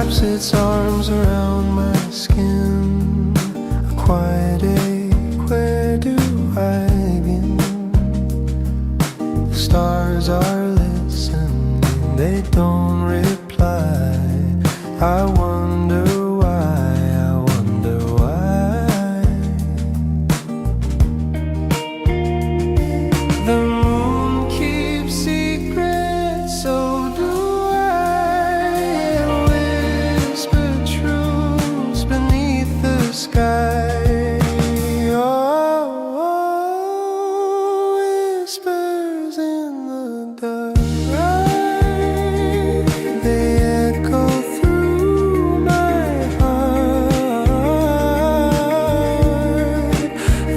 wraps its arms around my skin. A quiet ache, where do I begin? The stars are listening, they don't reply. I wonder why, I wonder why. The moon keeps secrets, so do I. Whisper truths beneath the sky. Oh, whispers in the dark. They echo through my heart.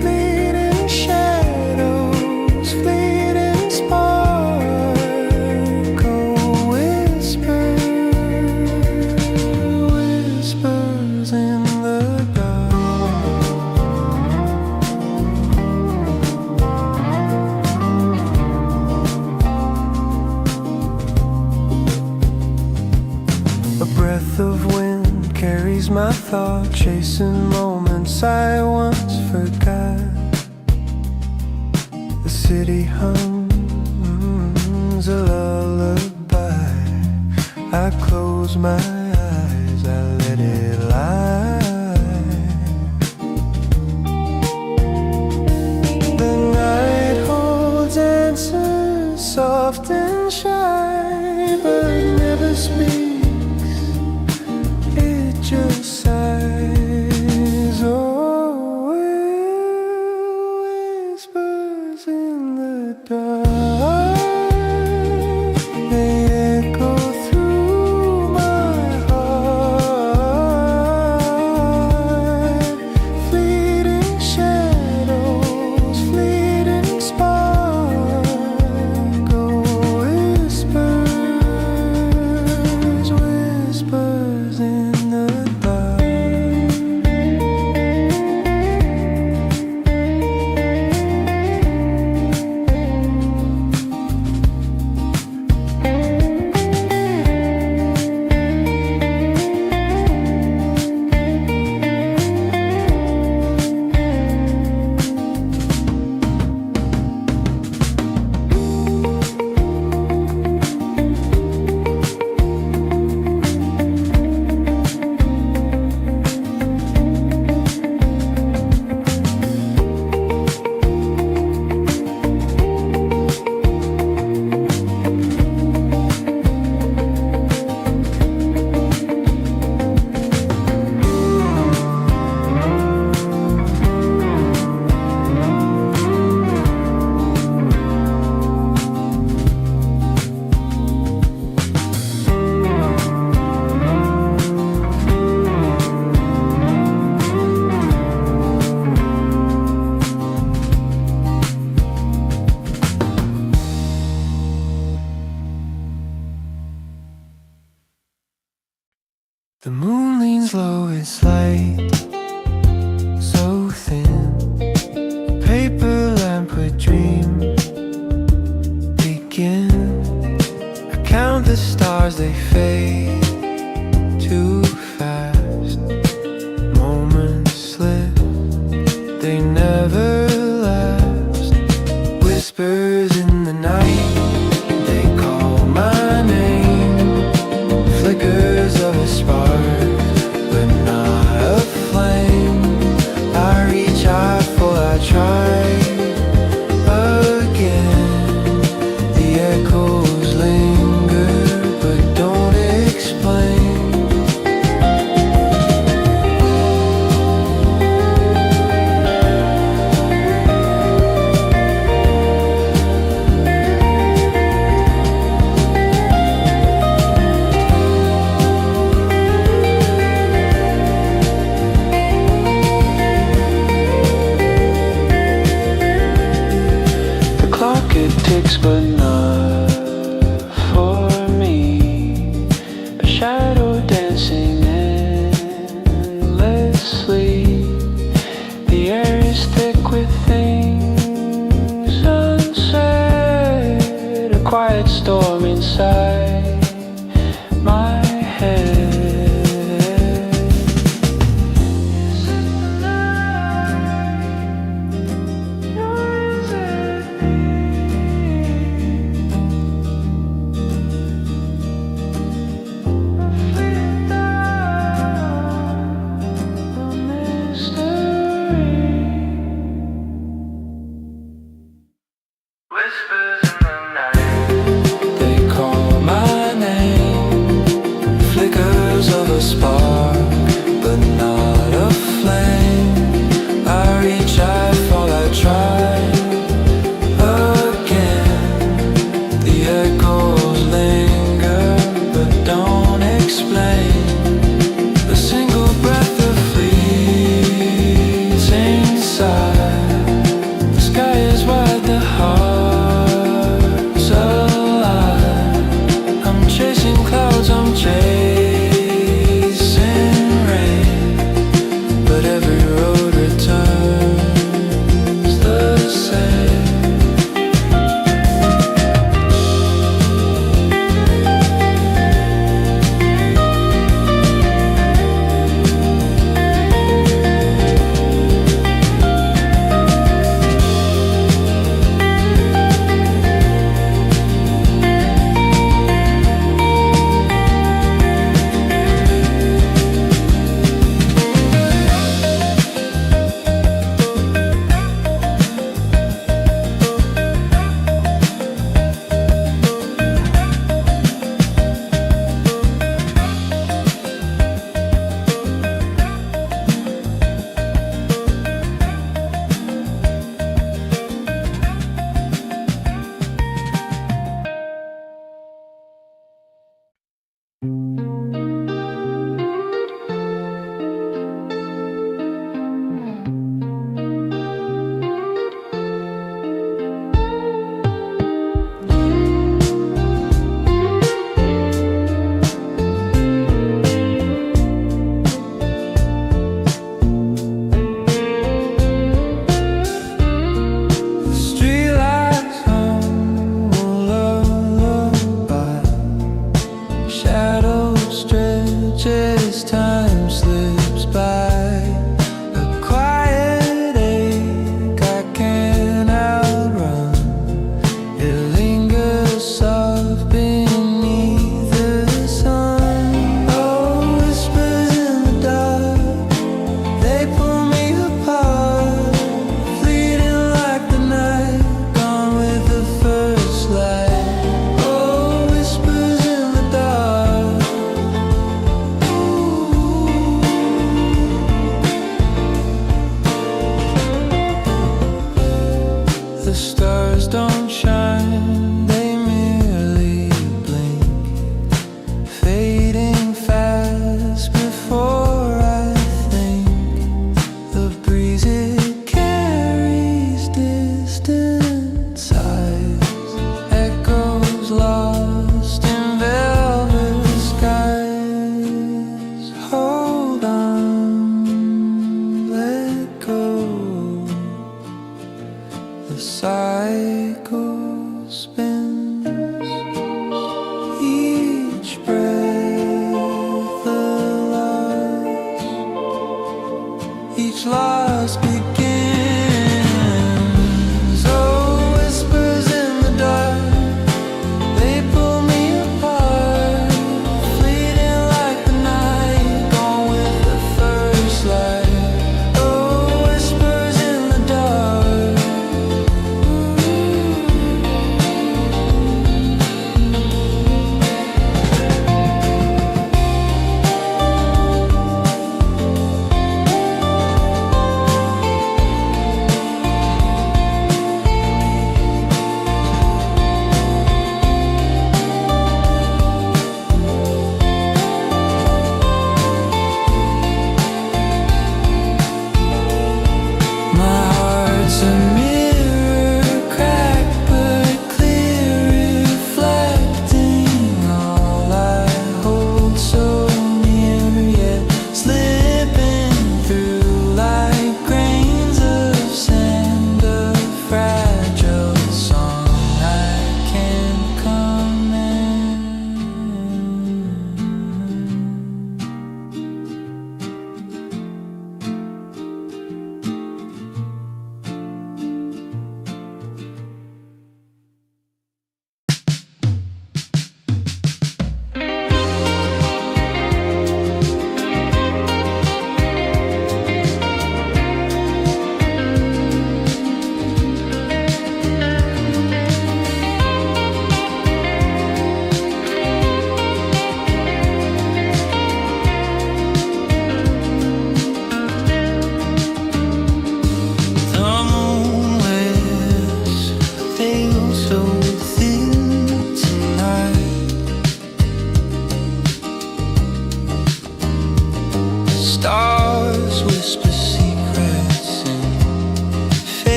Fleeting shadows, fleeting spark. Oh, whispers, whispers in the dark. A breath of wind carries my thought, chasing moments I once forgot. The city hums a lullaby. I close my eyes, I let it lie. The night holds answers, soft and shy, but never speaks. It just sighs. Oh, whispers in the dark. They echo through my heart. Fleeting shadows, fleeting spark. Oh, whispers, whispers in the dark. The moon leans low, its light so thin. A paper lamp where dreams begin. I count the stars, they fade too fast. Moments slip, they never last. Whispers in the night, they call my name. Flickers of a spark, but not a flame. I reach out for, I try again. The echoes linger, but don't explain. It ticks, but not for me. A shadow dancing endlessly. The air is thick with things unsaid. A quiet storm inside my head.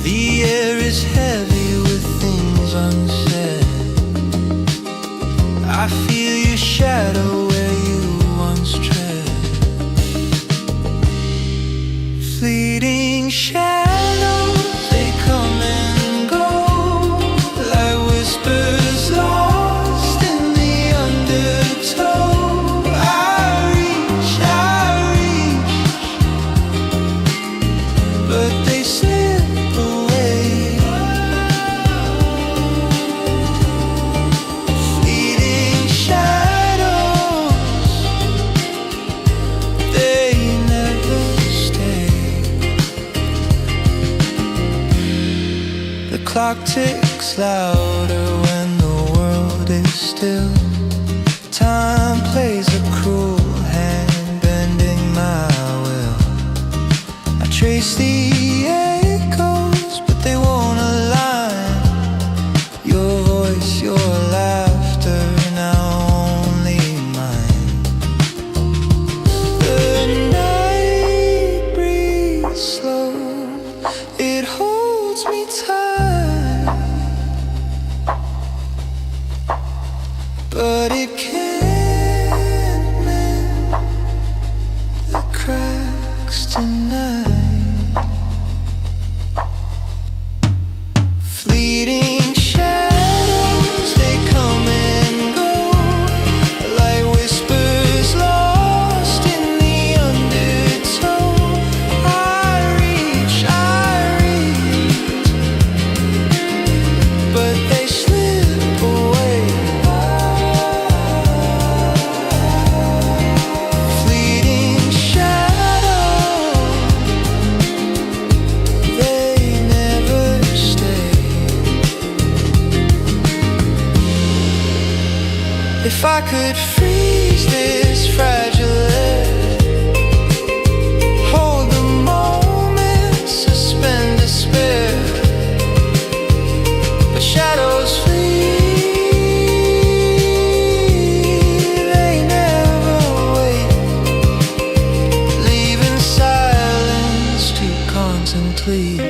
The air is heavy with things unsaid. I feel your shadow where you once tread. Fleeting shadows, they come and go like whispers lost in the undertow. I reach, but they slip away. Fleeting shadows, they never stay. The clock ticks louder when the world is still. Time plays a cruel hand, bending my will. I trace the echoes, but they won't align. Your voice, your laughter, now only mine. The night breathes slow, it holds me tight, but it can't mend the cracks tonight. Fleeting shadows, they come and go like whispers lost in the undertow. I reach, but they slip away. Fleeting shadows, they never stay. If I could freeze this fragile air, hold the moment, suspend despair. But shadows flee, they never wait, leaving silence to contemplate.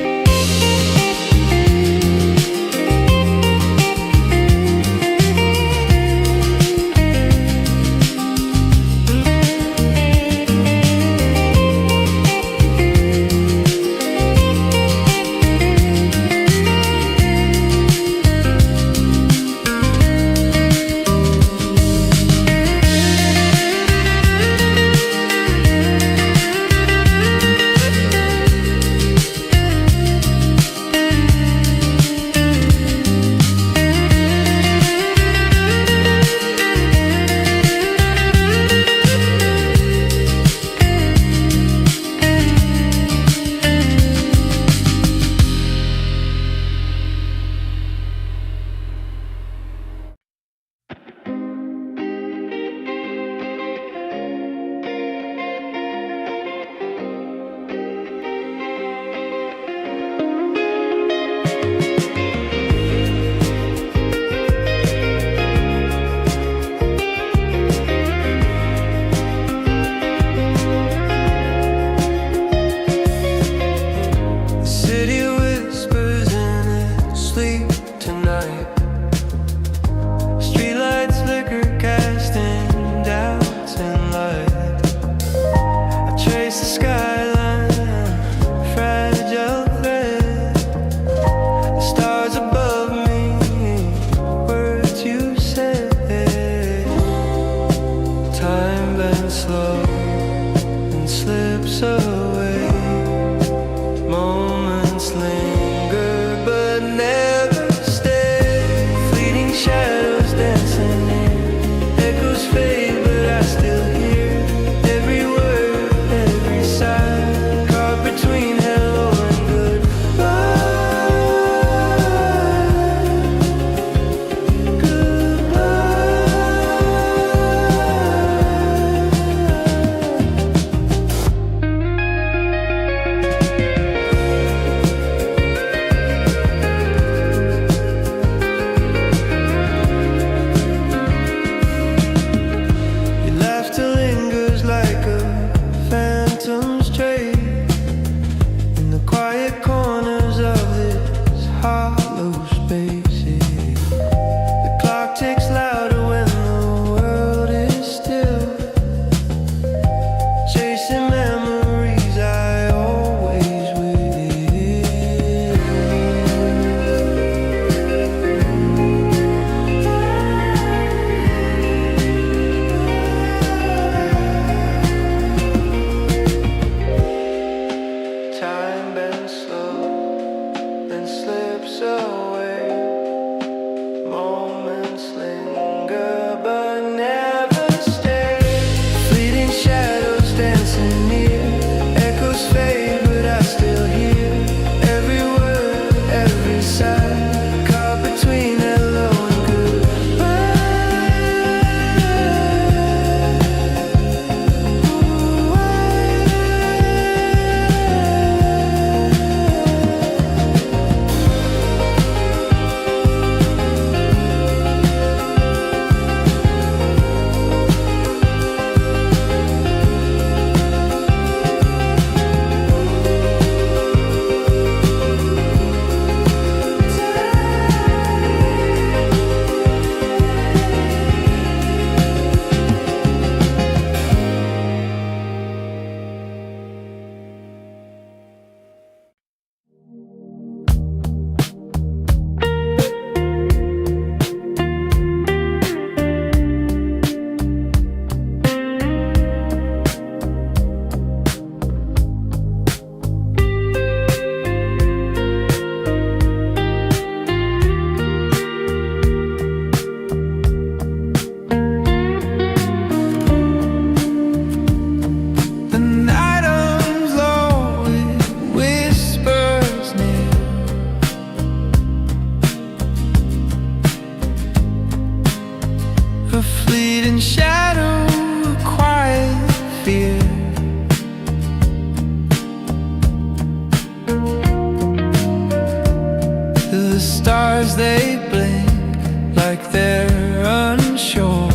the stars, they blink like they're unsure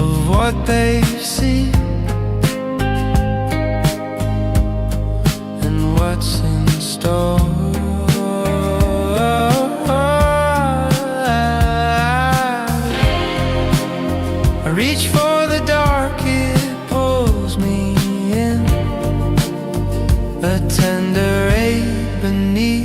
of what they've seen and what's in store. I reach for the dark, it pulls me in, a tender ache beneath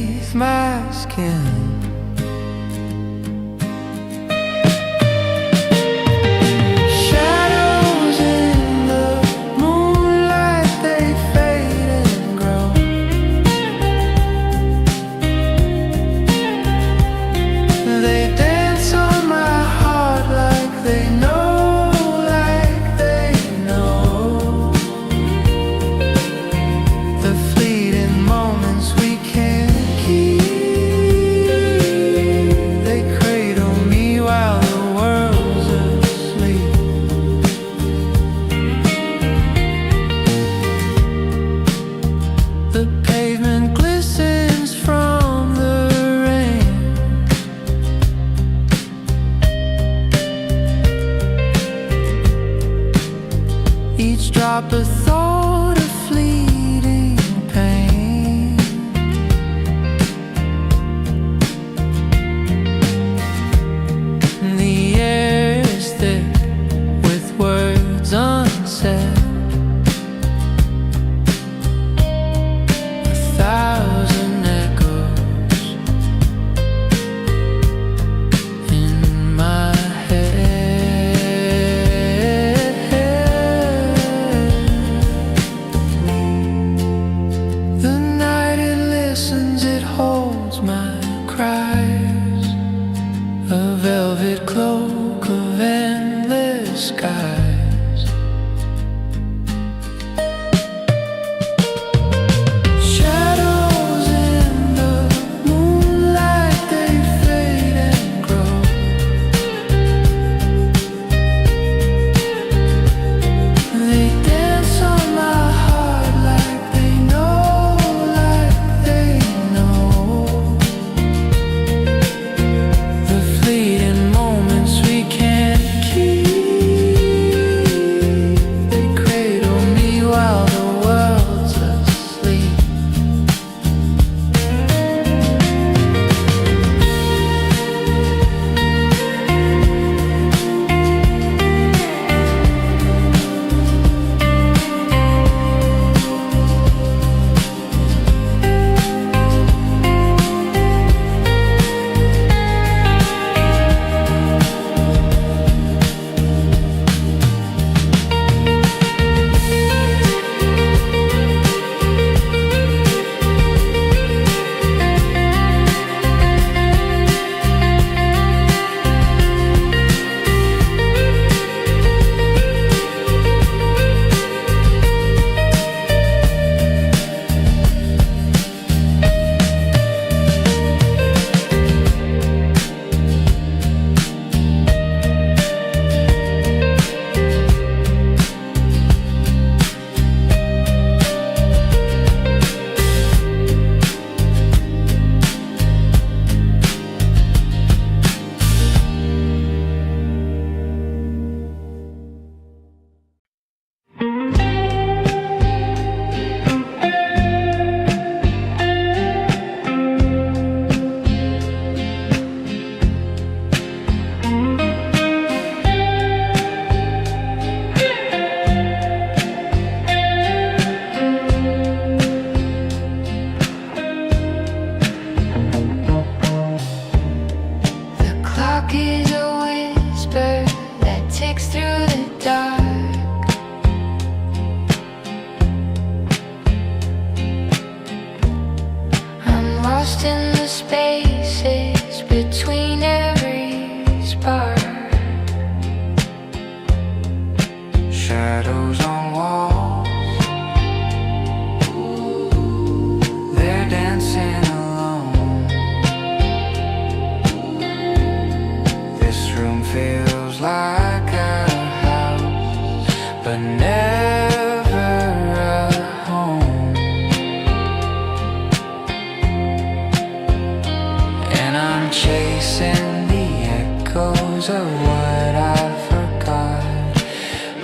songs of what I forgot.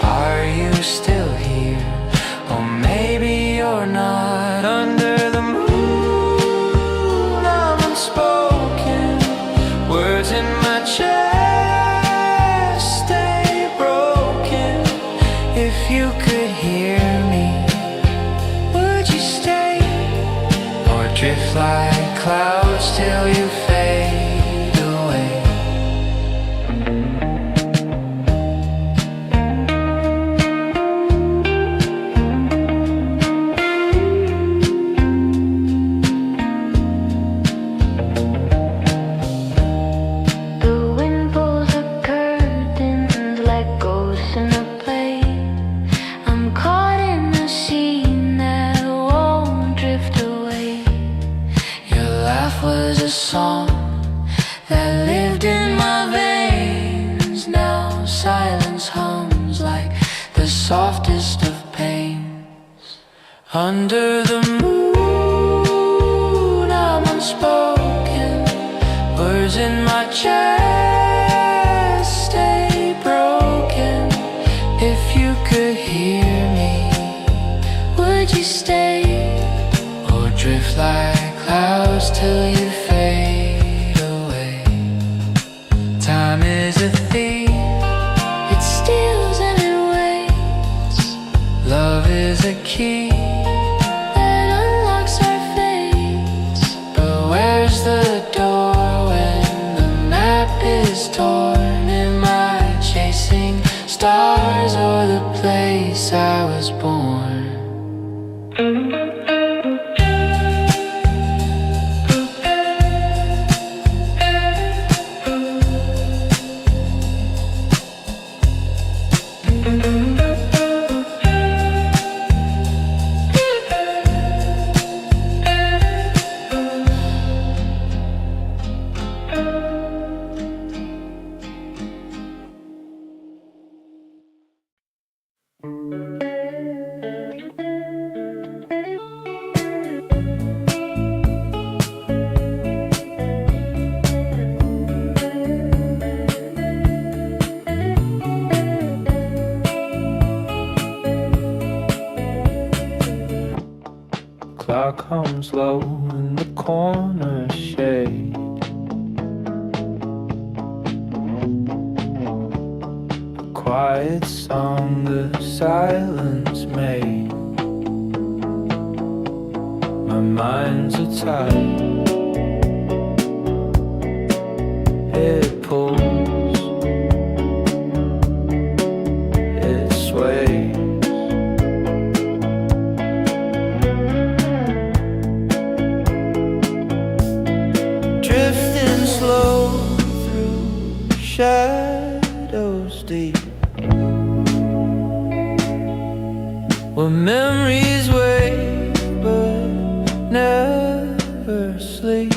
Are you still here? Or maybe you're not. Under the moon, I'm unspoken. Words in my chest stay broken. If you could hear me, would you stay? Or drift like clouds till you fade away? The wind pulls the curtains like ghosts in a play. I'm caught in a scene that won't drift away. Your laugh was a song that lived in my veins. Now silence hums like the softest of pains. Under the moon, I'm unspoken. Words in my chest stay broken. If you could hear me, would you stay? Or drift like clouds till you fade away? Time is a thief, It steals and it waits. love is a key, That unlocks our fates. but where's the door when the map is torn? Am I chasing stars or the place I was born? Clock hums low in the corner shade. A quiet song the silence made. My mind's a tide. It pulls, it sways. Drifting slow through shadows deep, where memories wake but never sleep.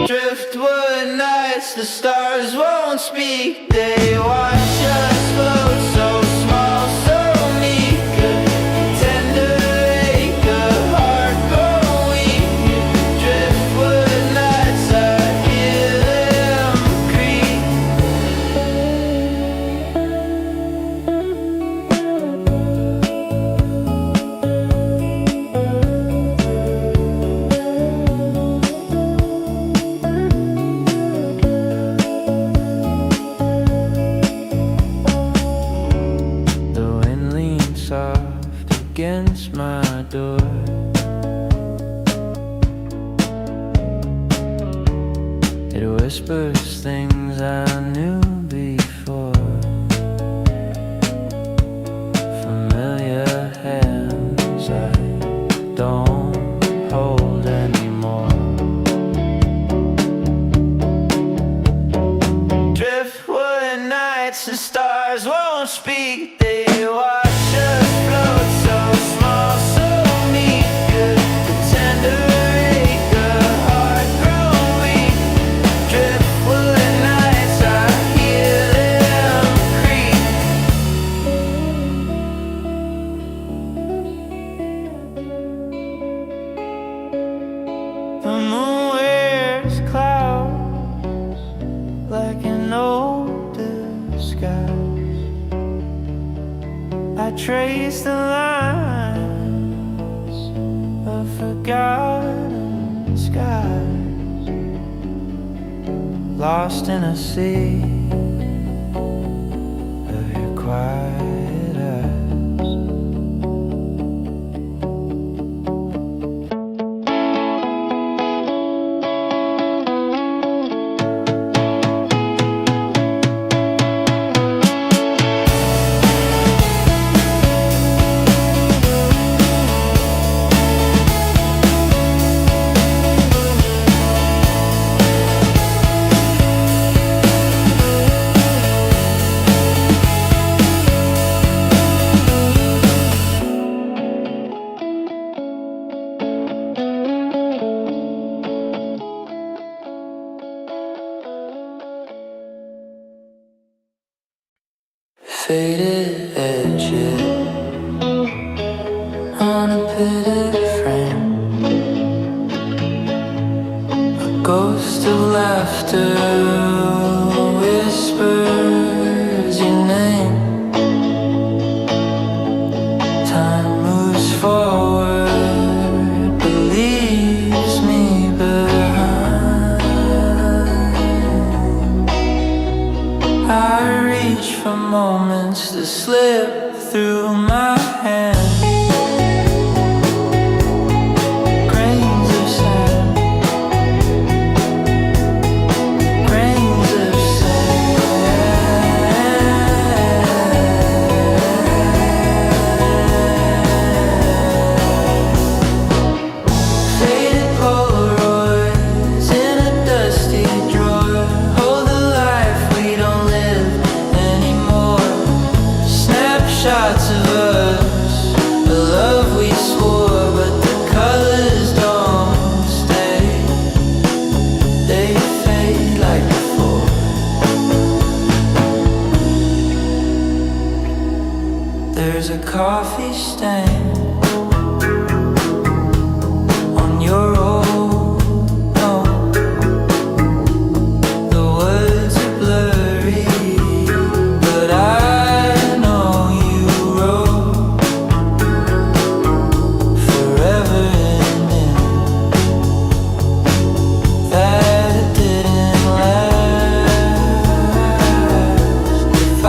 Driftwood nights, the stars won't speak. They watch us float, so small, so meek. Tender ache, a heart grown weak. Driftwood nights, I hear them creak. The wind leans soft against my door. It whispers things I knew before. Familiar hands I don't hold anymore. Driftwood nights, the stars won't speak. They watch us float, so small, so meek. The tender ache, a heart grown weak. Driftwood nights, I hear them creak. The moon wears I trace the lines of forgotten skies, lost in a sea of your quiet eyes. Faded edges on a pitted frame, a ghost of laughter whispers your name. Time moves forward, but leaves me behind. I reach for moments to slip through my hands. Grains of sand, grains of sand. Faded Polaroids in a dusty drawer hold the life we don't live anymore. Snapshots of us, the love we swore, but the colors don't stay. They fade like before. There's a coffee stain on your old note. The words are blurry, but I know you wrote forever in it. That didn't last. If I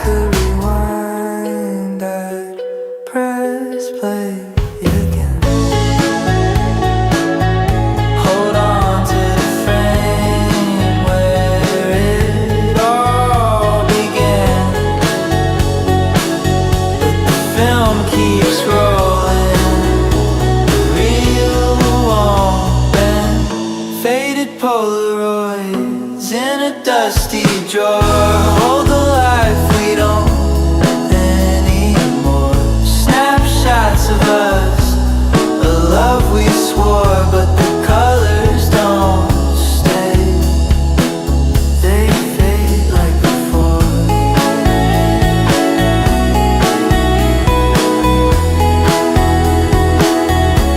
could rewind, I'd press play again. Hold on to the frame where it all began. But the film keeps rolling, the reel won't bend. Faded Polaroids in a dusty drawer hold the life we don't anymore. Snapshots of us, the love we swore, but the colors don't stay. They fade like before.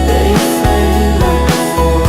They fade like before.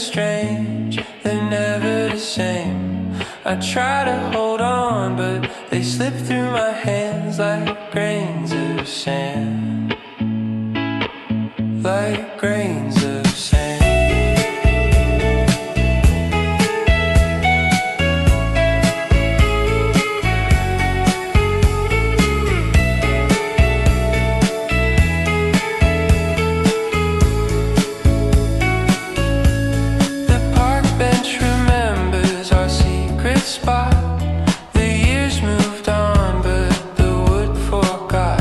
strange, they're never the same. I try to hold on, but they slip through my hands like grains of sand. Like grains of sand. Spot. The years moved on, but the wood forgot.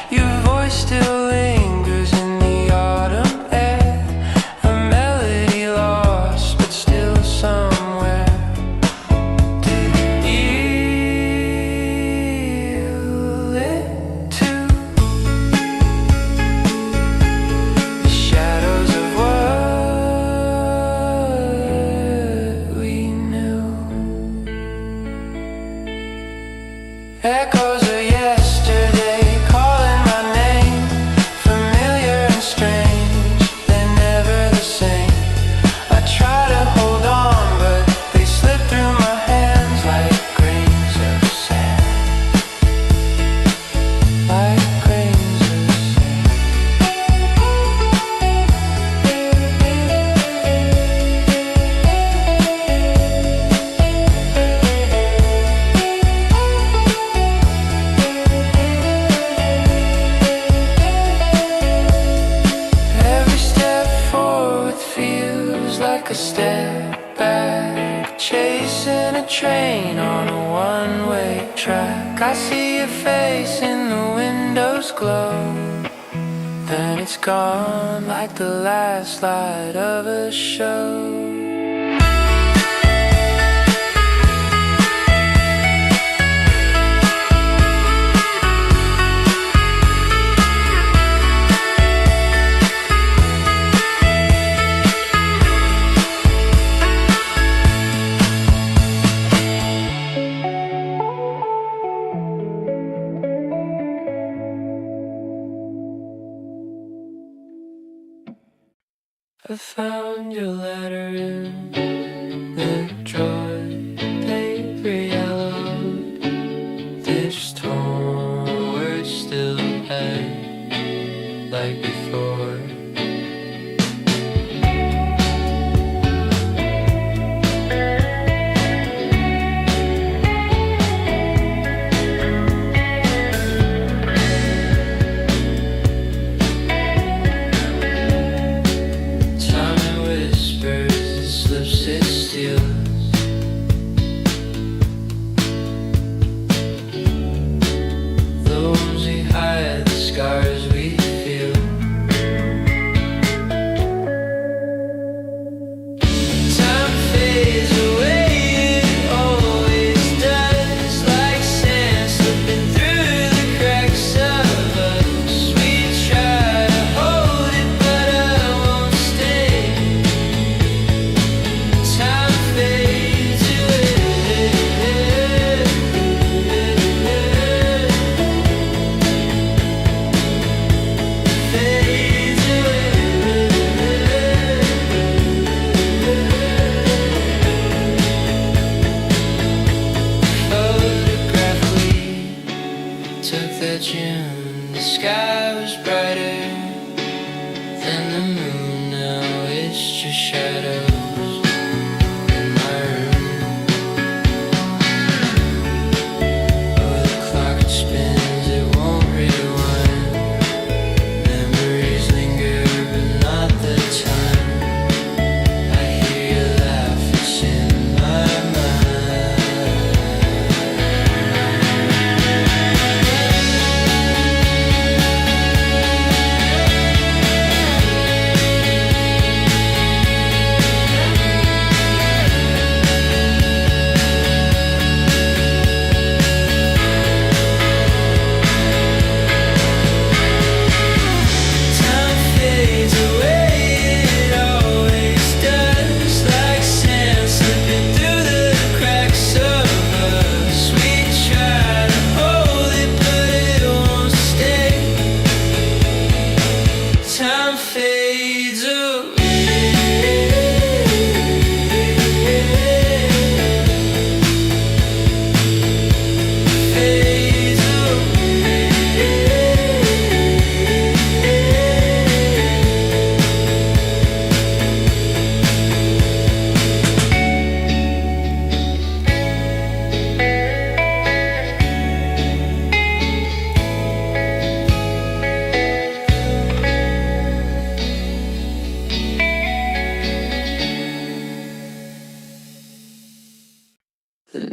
Your voice still lingers in the autumn air. A melody lost, but still somewhere. Did you lit to the shadows of what we knew? Echoes of yesterday calling my name, familiar and strange, they're never the same. I try to hold on, but they slip through my hands like grains of sand. Like grains of sand. Like a step back, chasing a train on a one-way track. I see your face in the window's glow, then it's gone like the last light of a show. I found your letter in the drawer, paper yellow. They just torn words still hang like before.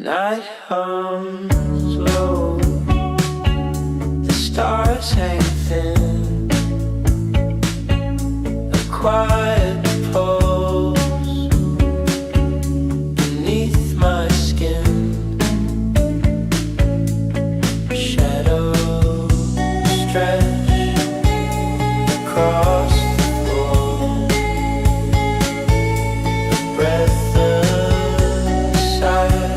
night hums low, the stars hang thin, a quiet pulse beneath my skin, shadows stretch across the floor, a breath aside,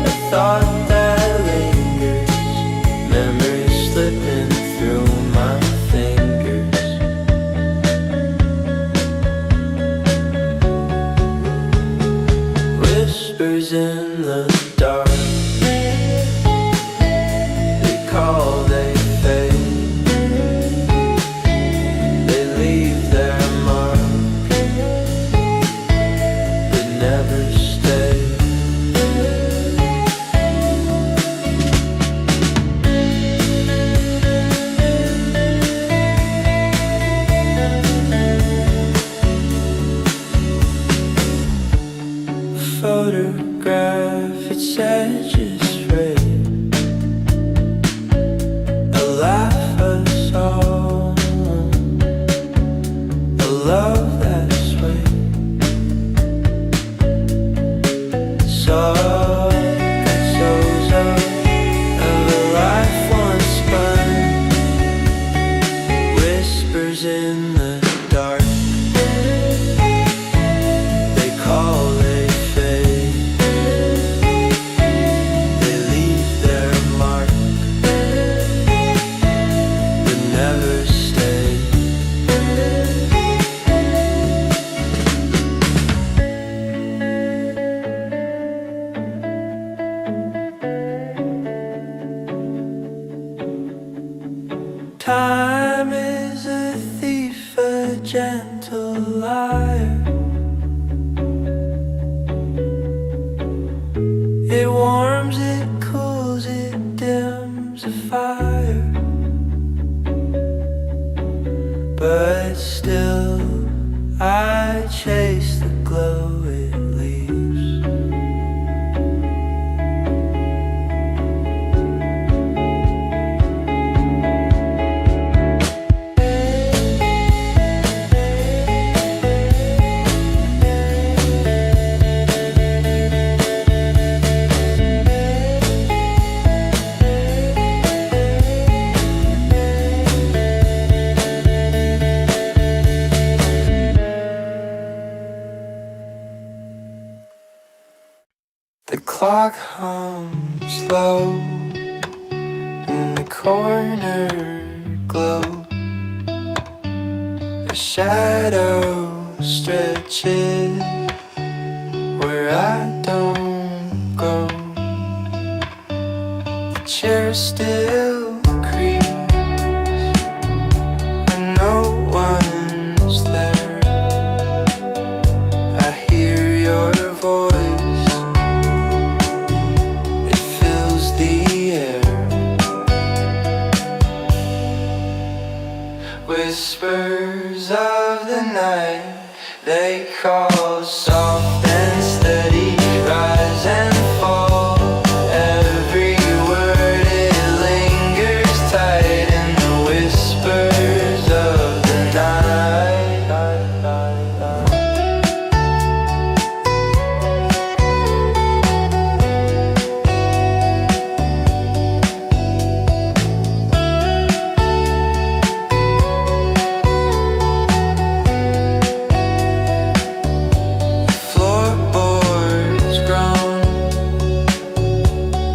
a thought that lingers, memories slipping through my fingers. Whispers in the dark, they call, they fade, they leave their mark, but never stay. Photograph its edges frayed, a laugh, a song, a love that swayed, saw echoes of a life once spun, whispers in the dark, they call, they fade, they leave their mark, but never stay. Time is a thief, a gentle liar. It warms, it cools, it dims a fire, but still I chase the glow it leaves. The clock hums low in the corner glow, a shadow stretches where I don't go. The chair still creaks when no one's there. I hear your voice, it fills the air. Whispers of the night, they call, soft and steady, rise and fall. Every word, it lingers tight in the whispers of the night. Floorboards groan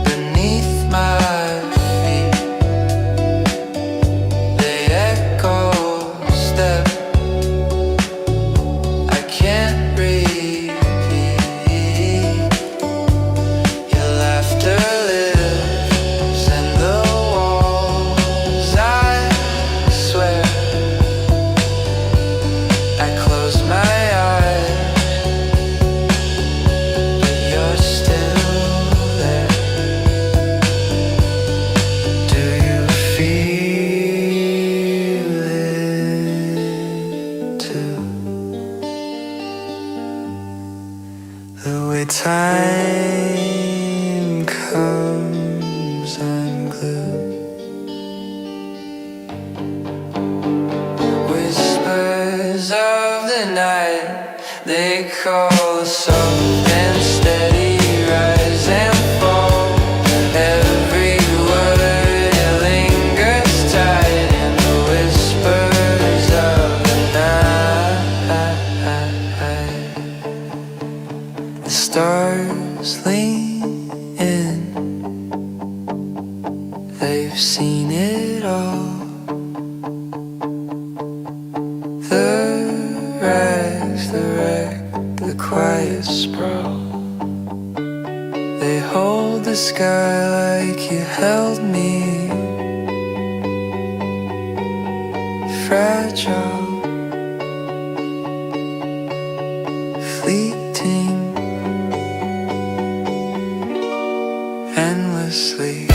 beneath my feet, they echo step I can't repeat. Your laughter lives in the walls, I swear. I close my eyes, but you're still there. Do you feel it too? The way time night. They call a soft and steady rise and fall. Every word it lingers tight in the whispers of the night. The stars lean in. They've seen it all. The rags, the wreck, the quiet sprawl. They hold the sky like you held me. Fragile, fleeting, endlessly.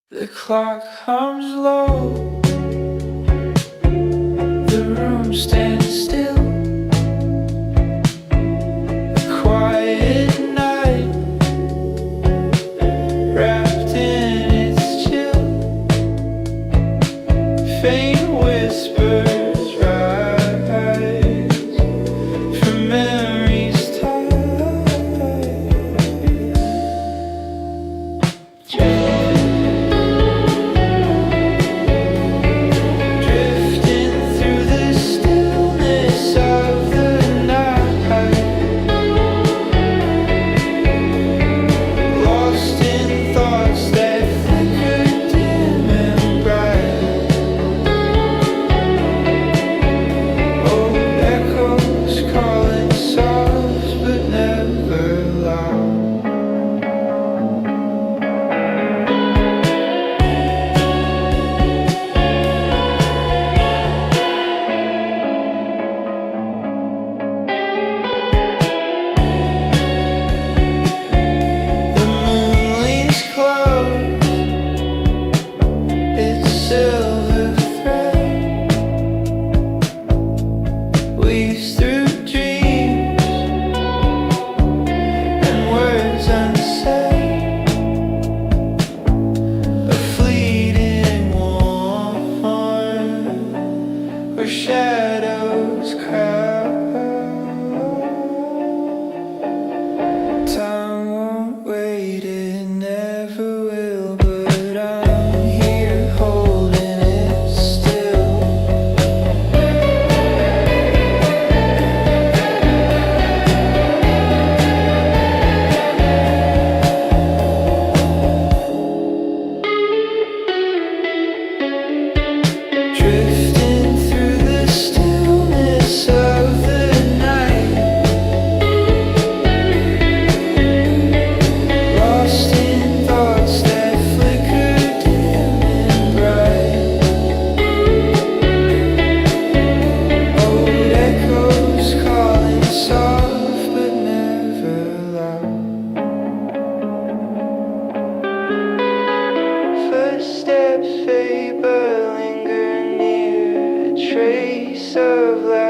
The clock hums low. The room stands still. A quiet night, wrapped in its chill. Faint whispers rise from memories tied. Shadows crowd. Time won't wait, it never will. But I'm here holding it still. Drifting through the stillness of the night, lost in thoughts that flicker dim and bright. Old echoes calling soft but never loud. Footsteps fade but linger near, a trace of light.